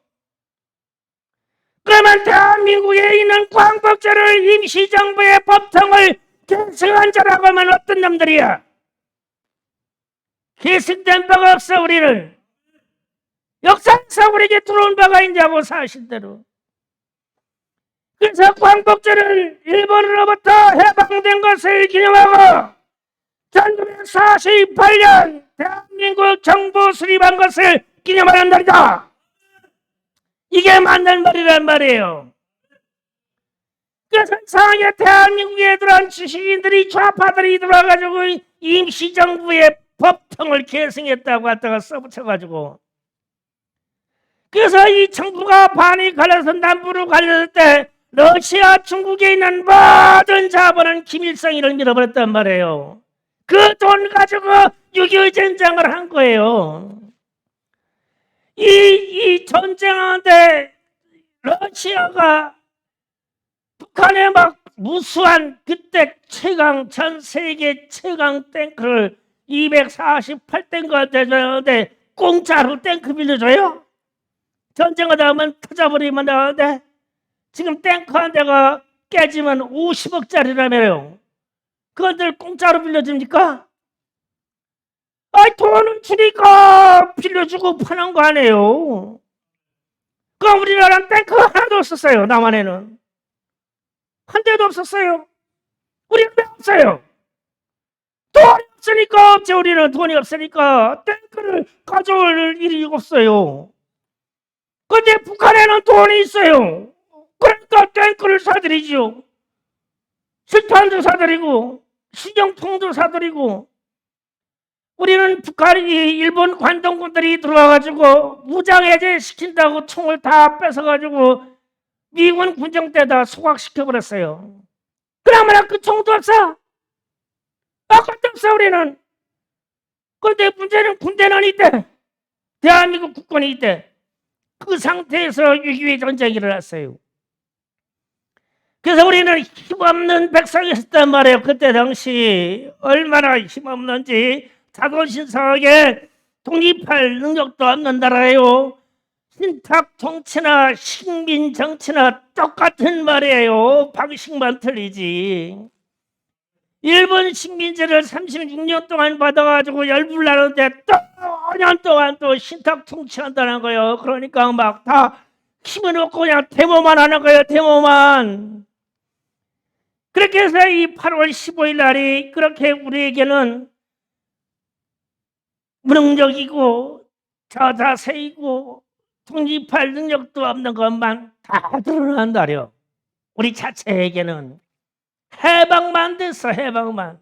그러면 대한민국에 있는 광복절을 임시정부의 법통을 계승한 자라고 하면 어떤 놈들이야? 계승된 바가 없어. 우리는 역사에서 우리에게 들어온 바가 있냐고. 사실대로. 그래서 광복절을 일본으로부터 해방된 것을 기념하고 1948년 대한민국 정부 수립한 것을 기념하는 날이다. 이게 맞는 말이란 말이에요. 그래서 이상하게 대한민국에 들어온 지식인들이, 좌파들이 들어와가지고 임시정부의 법통을 계승했다고 갖다가 써붙여가지고, 그래서 이 정부가 반이 갈려서 남부로 갈렸을 때 러시아 중국에 있는 모든 자본은 김일성이를 밀어버렸단 말이에요. 그 돈 가지고 6.25 전쟁을 한 거예요. 이 전쟁하는데 러시아가 북한에 막 무수한 그때 최강, 전 세계 최강 탱크를 248탱크가 되는데 공짜로 탱크 빌려줘요? 전쟁하다 하면 터져버리면 나오는데 지금 탱크 한 대가 깨지면 50억짜리라며요. 그것들 공짜로 빌려줍니까? 돈을 주니까 빌려주고 파는 거 아니에요. 그럼 우리나라는 탱크 하나도 없었어요. 남한에는 한 대도 없었어요. 우리는 왜 없어요? 돈이 없으니까 없지. 우리는 돈이 없으니까 탱크를 가져올 일이 없어요. 근데 북한에는 돈이 있어요. 그러니까 탱크를 사드리죠. 실탄도 사드리고 신형통도 사드리고. 우리는 북한이 일본 관동군들이 들어와가지고 무장해제 시킨다고 총을 다 뺏어가지고 미군 군정대에다 소각시켜버렸어요. 그러면 그 총도 없어. 아무것도 없어 우리는. 그런데 문제는 군대는 있대. 대한민국 국군이 있대. 그 상태에서 6.25 전쟁이 일어났어요. 그래서 우리는 힘없는 백성이었단 말이에요. 그때 당시 얼마나 힘없는지. 자존심 상하게 독립할 능력도 없는 나라예요. 신탁 정치나 식민 정치나 똑같은 말이에요. 방식만 틀리지. 일본 식민지를 36년 동안 받아가지고 열불 나는데 또 5년 동안 또 신탁 통치한다는 거예요. 그러니까 막 다 힘을 얻고 그냥 데모만 하는 거예요. 데모만. 그렇게 해서 이 8월 15일 날이 그렇게 우리에게는 무능력이고 저자세이고 독립할 능력도 없는 것만 다 드러난다려. 우리 자체에게는 해방만 됐어. 해방만.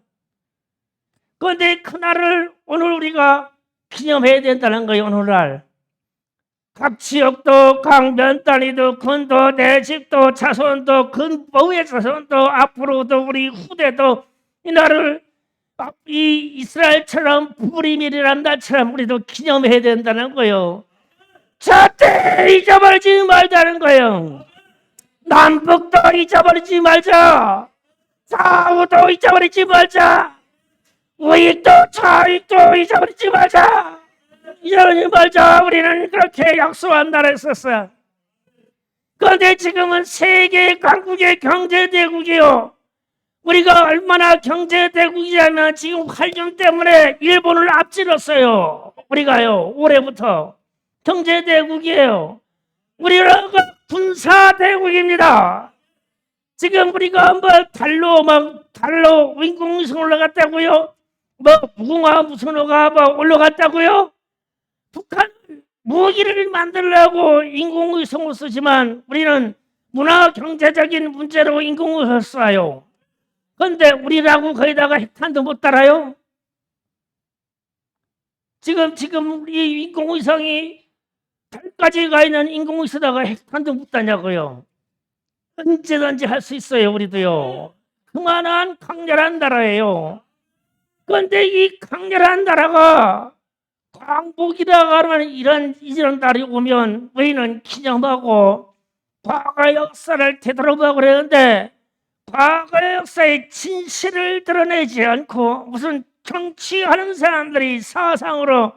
그런데 그날을 오늘 우리가 기념해야 된다는 거예요. 오늘날 각 지역도 각 면단위도 군도 내 집도 자손도 근보의 자손도 앞으로도 우리 후대도 이날을 이 이스라엘처럼 부림이란 날처럼 우리도 기념해야 된다는 거예요. 절대 잊어버리지 말자는 거예요. 남북도 잊어버리지 말자. 좌우도 잊어버리지 말자. 우익도 좌익도 잊어버리지 말자. 잊어버리지 말자. 우리는 그렇게 약속한다고 했었어요. 그런데 지금은 세계 강국의 경제대국이요. 우리가 얼마나 경제대국이냐면 지금 활전 때문에 일본을 앞질렀어요. 우리가요. 올해부터 경제대국이에요. 우리는 군사대국입니다. 지금 우리가 뭐 달로 인공위성 올라갔다고요? 뭐 무궁화 무선호가 뭐 올라갔다고요? 북한 무기를 만들려고 인공위성을 쓰지만 우리는 문화 경제적인 문제로 인공위성을 쏴요. 그런데 우리라고 거기다가 핵탄도 못 달아요? 지금 우리 인공위성이 달까지 가 있는 인공위성에다가 핵탄도 못 다냐고요. 언제든지 할 수 있어요. 우리도요. 그만한 강렬한 나라예요. 그런데 이 강렬한 나라가 광복이라고 하는 이런 날이 오면 우리는 기념하고 과거 역사를 되돌아보고 그러는데 과거의 역사의 진실을 드러내지 않고 무슨 정치하는 사람들이 사상으로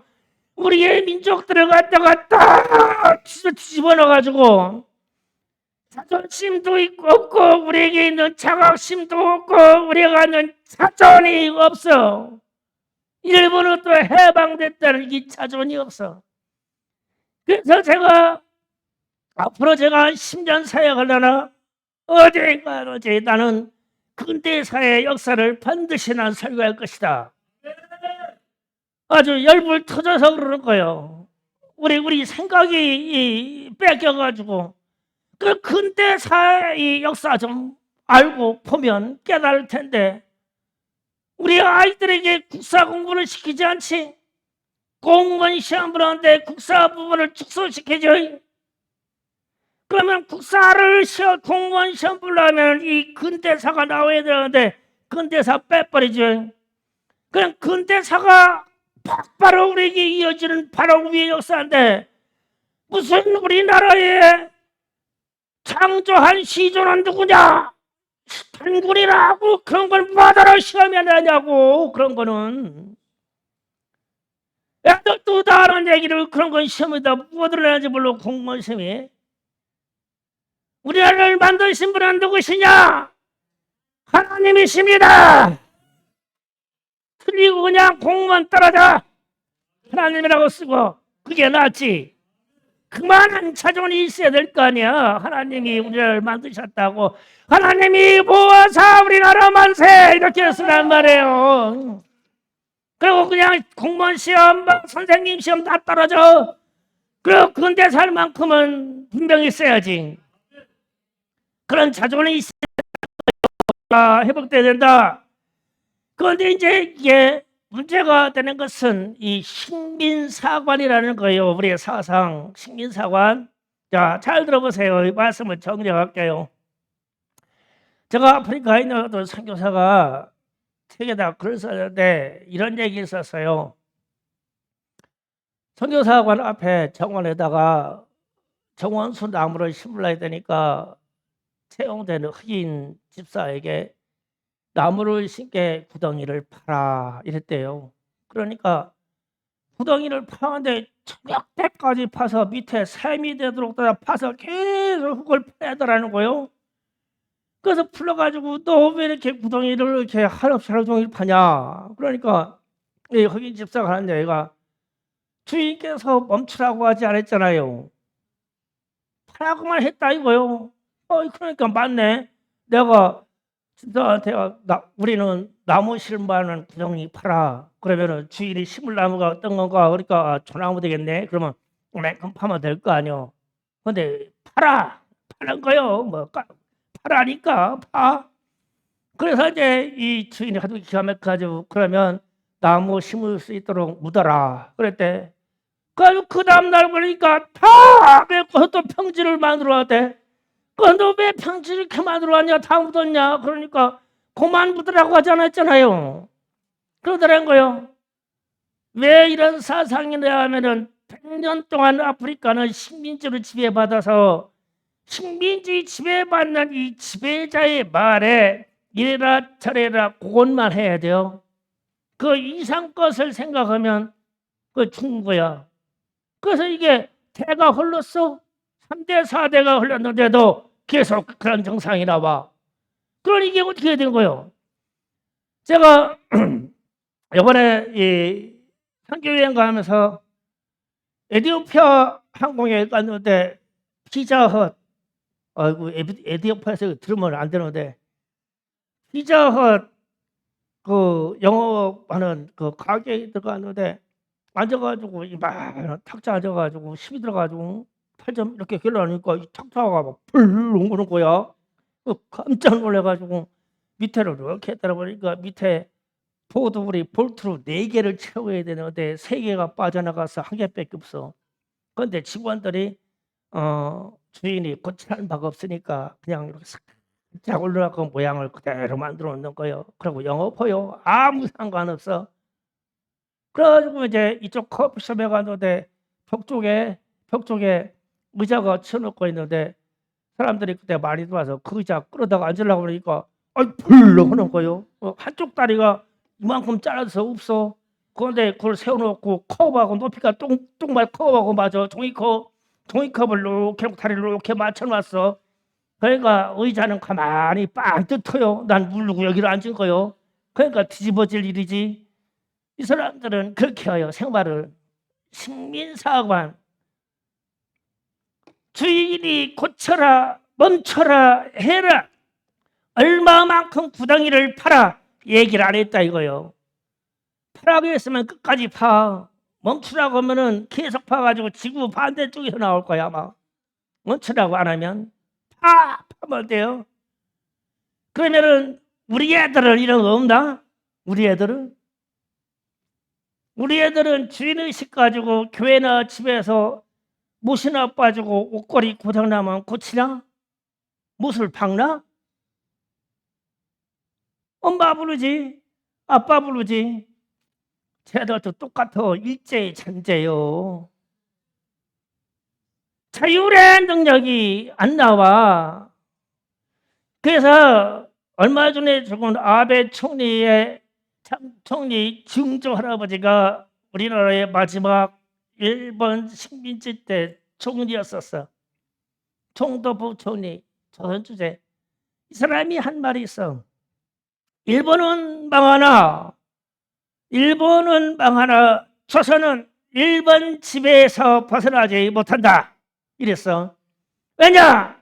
우리의 민족들을 갖다가 딱 집어넣어가지고 자존심도 있고 없고 우리에게 있는 자각심도 없고 우리가 갖는 자존이 없어. 일본은 또 해방됐다는 이 자존이 없어. 그래서 제가 앞으로 제가 10년 사역하려나 어디 나는 근대사의 역사를 반드시 난 설교할 것이다. 아주 열불 터져서 그러는 거예요. 우리 생각이 뺏겨가지고 그 근대사의 역사 좀 알고 보면 깨달을 텐데 우리 아이들에게 국사 공부를 시키지 않지. 공무원 시험 보는데 국사 부분을 축소시키죠. 그러면 공무원 시험 보려면 이 근대사가 나와야 되는데 근대사 빼버리죠. 그냥 근대사가 바로 우리에게 이어지는 바로 위의 역사인데 무슨 우리나라에 창조한 시조는 누구냐? 스탄굴이라고. 그런 걸 뭐하러 시험에 내냐고. 그런 거는 애들도 다 아는 얘기를 그런 건 시험에다 뭐들 내는지 몰라. 공무원 시험에. 우리를 만드신 분은 누구시냐? 하나님이십니다. 틀리고 그냥 공무원 떨어져 하나님이라고 쓰고 그게 낫지. 그만한 자존이 있어야 될 거 아니야. 하나님이 우리를 만드셨다고. 하나님이 모아서 우리나라 만세 이렇게 쓰란 말이에요. 그리고 그냥 공무원 시험, 선생님 시험 다 떨어져. 그리고 근대 살 만큼은 분명히 있어야지. 그런 자존이 있어야 회복돼야 된다. 그런데 이제 이게 문제가 되는 것은 이 식민사관이라는 거예요. 우리의 사상, 식민사관. 자, 잘 들어보세요. 이 말씀을 정리할게요. 제가 아프리카에 있는 어떤 선교사가 책에다 글을 썼는데 이런 얘기 있었어요. 선교사관 앞에 정원에다가 정원수 나무를 심으려야 되니까 채용된 흑인 집사에게 나무를 심게 구덩이를 파라 이랬대요. 그러니까 구덩이를 파는데 저녁 때까지 파서 밑에 샘이 되도록 파서 계속 흙을 빼더라는 거예요. 그래서 풀러가지고 너 왜 이렇게 구덩이를 이렇게 한없이 하루 종일 파냐. 그러니까 이 흑인 집사가 하는 얘기가 주인께서 멈추라고 하지 않았잖아요. 파라고만 했다 이거요. 그러니까 맞네. 내가 너한테 우리는 나무 실만한 구덩이 팔아. 그러면은 주인이 심을 나무가 어떤 건가? 그러니까 소나무 되겠네. 그러면 그럼 파면 될 거 아니요. 근데 파는 거요. 뭐 파라니까 파. 그래서 이제 이 주인이 하도 기가 막혀가지고 그러면 나무 심을 수 있도록 묻어라. 그랬대. 그 다음날 보니까 다 맺고 또 평지를 만들어 왔대. 너 왜 평지를 이렇게 만들어 왔냐? 다 묻었냐? 그러니까 그만 묻으라고 하지 않았잖아요. 그러더란 거요. 왜 이런 사상이냐 하면은 100년 동안 아프리카는 식민지로 지배받아서 식민지 지배받는 이 지배자의 말에 이래라 저래라 그것만 해야 돼요. 그 이상 것을 생각하면 그 죽은 거야. 그래서 이게 대가 흘렀어. 3대 4대가 흘렀는데도 계속 그런 정상이 나와. 그러니 이게 어떻게 된 거예요? 제가 이번에 이 선교여행 가면서 에티오피아 항공에 갔는데 피자헛, 에티오피아에서 들으면 안 되는데 피자헛 그 영업하는 그 가게에 들어갔는데 앉아가지고 이만 탁자 앉아가지고 힘이 들어가지고 팔좀 이렇게 길러니까 이 탁자가 막 불렁 오는 거야. 깜짝 놀래가지고 밑에를 이렇게 따라보니까 밑에 보도블이 볼트로 4개를 채워야 되는데 3개가 빠져나가서 1개밖에 없어. 그런데 직원들이 주인이 고치는 바가 없으니까 그냥 이렇게 싹 올라가고 모양을 그대로 만들어 놓는 거예요. 그리고 영업해요. 아무 상관없어. 그래가지고 이제 이쪽 커피숍에 갔는데 벽 쪽에 의자가 쳐놓고 있는데 사람들이 그때 많이 들어와서 그 의자 끌어다가 앉으려고 그러니까 불렁 하는 거예요. 한쪽 다리가 이만큼 잘라서 없어. 그런데 그걸 세워놓고 컵하고 높이가 똥말 컵하고 맞아. 종이컵을 이렇게 다리를 이렇게 맞춰놨어. 그러니까 의자는 가만히 빵 뜯어요. 난 모르고 여기로 앉은 거요. 그러니까 뒤집어질 일이지. 이 사람들은 그렇게 해요. 생활을. 식민사관. 주인이 고쳐라 멈춰라 해라. 얼마만큼 구덩이를 파라 얘기를 안 했다 이거요. 파라고 했으면 끝까지 파. 멈추라고 하면은 계속 파가지고 지구 반대쪽에서 나올 거야 아마. 멈추라고 안 하면 파면 돼요. 그러면은 우리 애들은 이런 거 없나? 우리 애들은 주인의식 가지고 교회나 집에서 못이나 빠지고 옷걸이 고장나면 고치나? 못을 박나? 엄마 부르지, 아빠 부르지. 쟤들도 똑같아. 일제의 잔재요. 자율의 능력이 안 나와. 그래서 얼마 전에 죽은 아베 총리 증조 할아버지가 우리나라의 마지막 일본 식민지 때 총리였었어. 총도 부총리, 조선주재. 이 사람이 한 말이 있어. 일본은 망하나 조선은 일본 지배에서 벗어나지 못한다. 이랬어. 왜냐?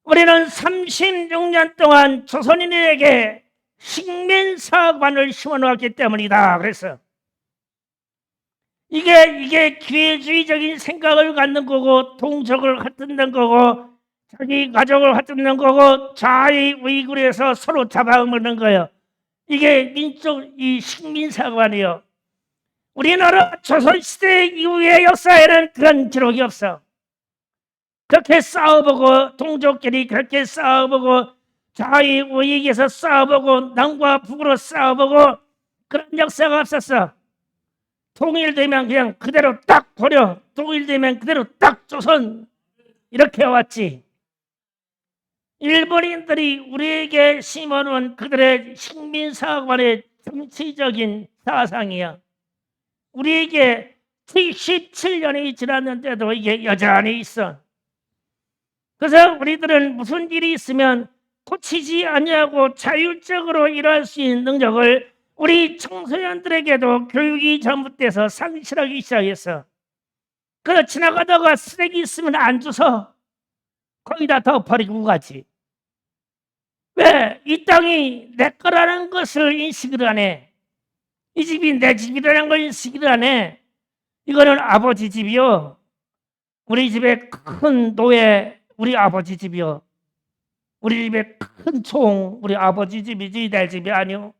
우리는 36년 동안 조선인에게 식민사관을 심어놓았기 때문이다. 그랬어. 이게 기회주의적인 생각을 갖는 거고, 동족을 흩뜨는 거고, 자기 가족을 흩뜨는 거고, 자의 우이굴에서 서로 잡아먹는 거예요. 이게 이 식민사관이요. 우리나라 조선시대 이후의 역사에는 그런 기록이 없어. 그렇게 싸워보고, 동족끼리 그렇게 싸워보고, 자의 우익에서 싸워보고, 남과 북으로 싸워보고, 그런 역사가 없었어. 통일되면 그냥 그대로 딱 버려. 통일되면 그대로 딱 조선. 이렇게 왔지. 일본인들이 우리에게 심어놓은 그들의 식민사관의 정치적인 사상이야. 우리에게 77년이 지났는데도 이게 여전히 있어. 그래서 우리들은 무슨 일이 있으면 고치지 아니하고 자율적으로 일할 수 있는 능력을 우리 청소년들에게도 교육이 잘못돼서 상실하기 시작했어. 그래서 지나가다가 쓰레기 있으면 안 줘서 거기다 더 버리고 가지. 왜? 이 땅이 내 거라는 것을 인식을 안 해. 이 집이 내 집이라는 걸 인식을 안 해. 이거는 아버지 집이요. 우리 집에 큰 노예 우리 아버지 집이요. 우리 집에 큰 총 우리 아버지 집이지 내 집이 아니요.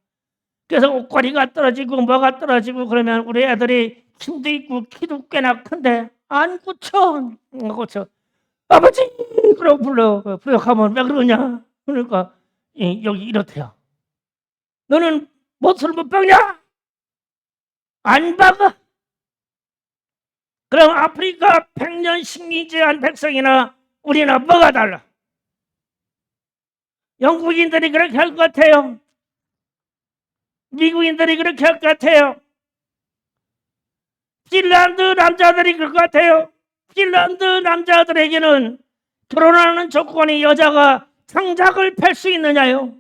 그래서 옷걸이가 떨어지고 뭐가 떨어지고 그러면 우리 애들이 힘도 있고 키도 꽤나 큰데 안 고쳐. 아버지 그러고 불러 가면 왜 그러냐. 그러니까 여기 이렇대요. 너는 못을 못 박냐? 안 박아. 그럼 아프리카 100년 식민지한 백성이나 우리나 뭐가 달라? 영국인들이 그렇게 할 것 같아요. 미국인들이 그렇게 할 것 같아요. 핀란드 남자들이 그럴 것 같아요. 핀란드 남자들에게는 결혼하는 조건이 여자가 장작을 펼 수 있느냐요.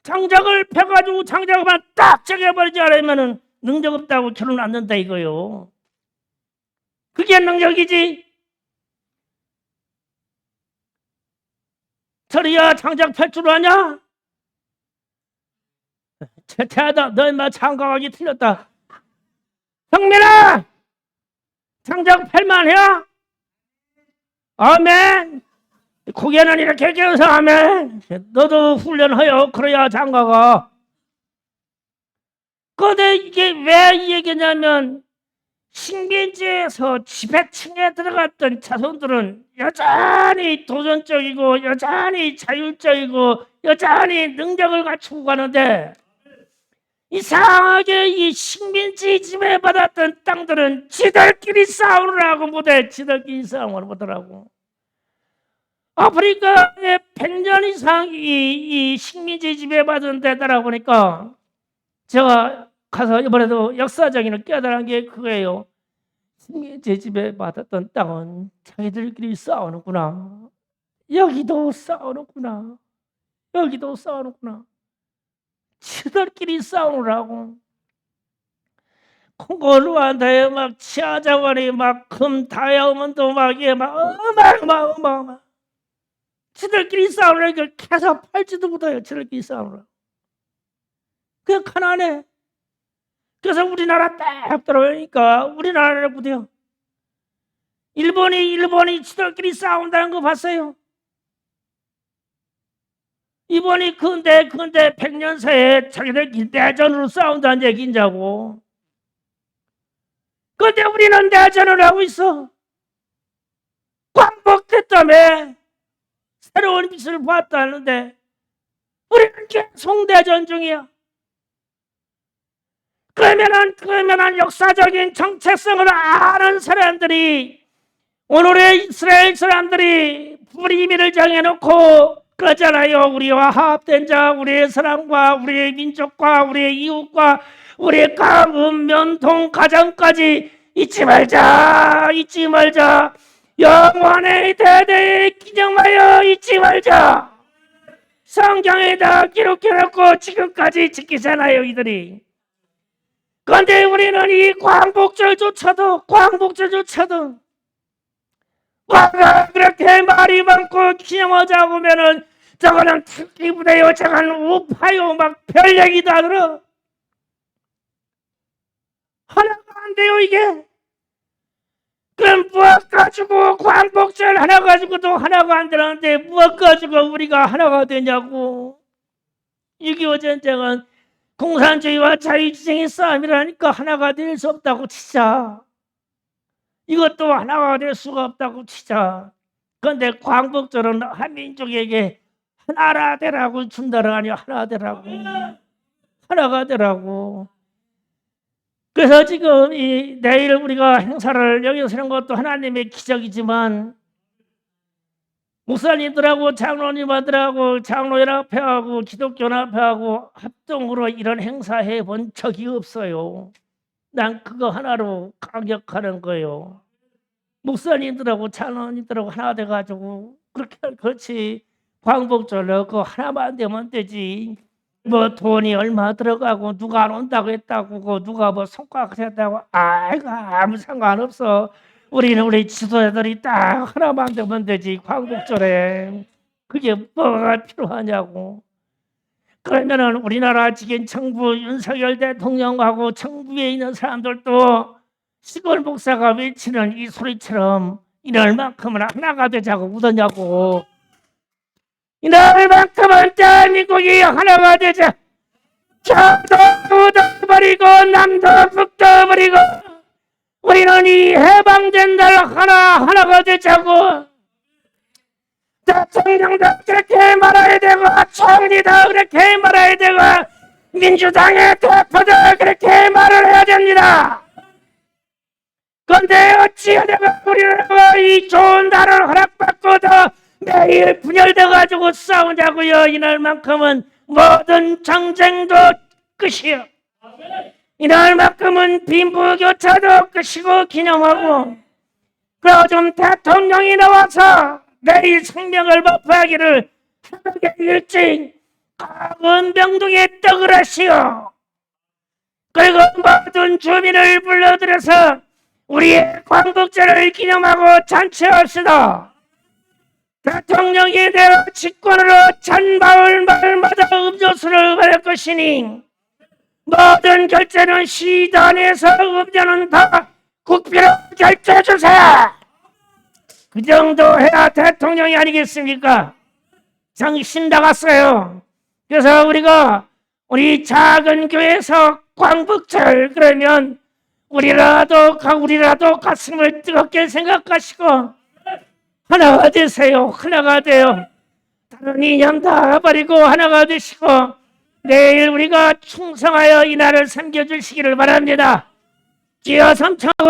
장작을 펴가지고 장작만 딱 쪼개버리지 않으면 능력 없다고 결혼 안 된다 이거요. 그게 능력이지. 저리야 장작 펼 줄 아냐? 태하다 너 인마 장가가기 틀렸다. 형민아 장작 펼만 해? 아멘. 고개는 이렇게 깨워서 아멘. 너도 훈련하여 그래야 장가가. 근데 이게 왜 이 얘기냐면 식민지에서 지배층에 들어갔던 자손들은 여전히 도전적이고 여전히 자율적이고 여전히 능력을 갖추고 가는데 이상하게 이 식민지 지배받았던 땅들은 지들끼리 싸우느라고 못해. 지들끼리 싸움을 못하더라고. 아프리카에 100년 이상 이 식민지 지배받은 데다가 보니까 제가 가서 이번에도 역사적인 깨달은 게 그거예요. 식민지 지배받았던 땅은 자기들끼리 싸우는구나. 여기도 싸우는구나. 여기도 싸우는구나. 지들끼리 싸우느라고. 콩고 루안다에 막 치아자원이 막 금 다이아몬드 막 이게 막 어마어마. 지들끼리 싸우려니까 계속 팔지도 못해요. 지들끼리 싸우느라. 그냥 가난해. 그래서 우리나라 딱 들어오니까 우리나라를 못해요. 일본이 지들끼리 싸운다는 거 봤어요? 이번이 근대 100년 사이에 자기들끼리 내전으로 싸운다는 얘기인자고. 근데 우리는 내전을 하고 있어. 광복됐다며. 새로운 빛을 보았다는데 우리는 계속 내전 중이야. 그러면은 역사적인 정체성을 아는 사람들이 오늘의 이스라엘 사람들이 불의미를 정해놓고 그러잖아요. 우리와 화합된 자, 우리의 사람과 우리의 민족과 우리의 이웃과 우리의 가문, 면통, 가정까지 잊지 말자, 잊지 말자. 영원의 대대에 기념하여 잊지 말자. 성경에다 기록해놓고 지금까지 지키잖아요, 이들이. 그런데 우리는 이 광복절조차도 와가 그렇게 말이 많고 기념하자고 하면은 저거는 특기부대요, 저거는 우파요, 막 별 얘기도 안 들어. 하나가 안 돼요, 이게. 그럼 무엇 가지고 광복절 하나 가지고도 하나가 안 되는데 무엇 가지고 우리가 하나가 되냐고. 6.25 전쟁은 공산주의와 자유주의의 싸움이라니까 하나가 될 수 없다고 치자. 이것도 하나가 될 수가 없다고 치자. 그런데 광복절은 한민족에게 하나가 되라고 준다가 아니야. 하나 되라고. 하나가 되라고. 그래서 지금 내일 우리가 행사를 여기서 하는 것도 하나님의 기적이지만 목사님들하고 장로님들하고 장로연합회하고 기독교연합회하고 합동으로 이런 행사해 본 적이 없어요. 난 그거 하나로 강력하는 거예요. 목사님들하고 장로님들하고 하나 돼가지고 그렇지 광복절로 그거 하나만 되면 되지. 뭐 돈이 얼마 들어가고 누가 안 온다고 했다고 누가 뭐 성과가 했다고 아무 상관없어. 우리는 우리 지도자들이 딱 하나만 되면 되지. 광복절에 그게 뭐가 필요하냐고. 그러면은 우리나라 지금 정부 윤석열 대통령하고 정부에 있는 사람들도 시골 목사가 외치는 이 소리처럼 이날만큼은 하나가 되자고 묻었냐고. 이날만큼은 대한민국이 하나가 되자. 저도 버리고 남도 북도 버리고 우리는 이 해방된 날 하나가 되자고. 대통령도 그렇게 말아야 되고 총리도 그렇게 말아야 되고 민주당의 대표도 그렇게 말을 해야 됩니다. 그런데 어찌하다가 우리는 이 좋은 날을 허락받고도 매일 분열돼가지고 싸우자고요. 이날만큼은 모든 정쟁도 끝이요. 이날만큼은 빈부교차도 끝이고 기념하고. 그리고 좀 대통령이 나와서 내일 생명을 법하기를 하루에 일찍 강원병동에 떡을 하시오. 그리고 모든 주민을 불러들여서 우리의 광복절을 기념하고 잔치합시다. 대통령이 되어 직권으로 잔마을 마을마다 음료수를 받을 것이니 모든 결제는 시단에서 음료는 다 국비로 결제해 주세요. 그 정도 해야 대통령이 아니겠습니까? 정신 나갔어요. 그래서 우리 작은 교회에서 광복절 그러면 우리라도 가슴을 뜨겁게 생각하시고 하나가 되세요. 하나가 돼요. 다른 이념 다 버리고 하나가 되시고 내일 우리가 충성하여 이 날을 섬겨주시기를 바랍니다. 기어 삼천하고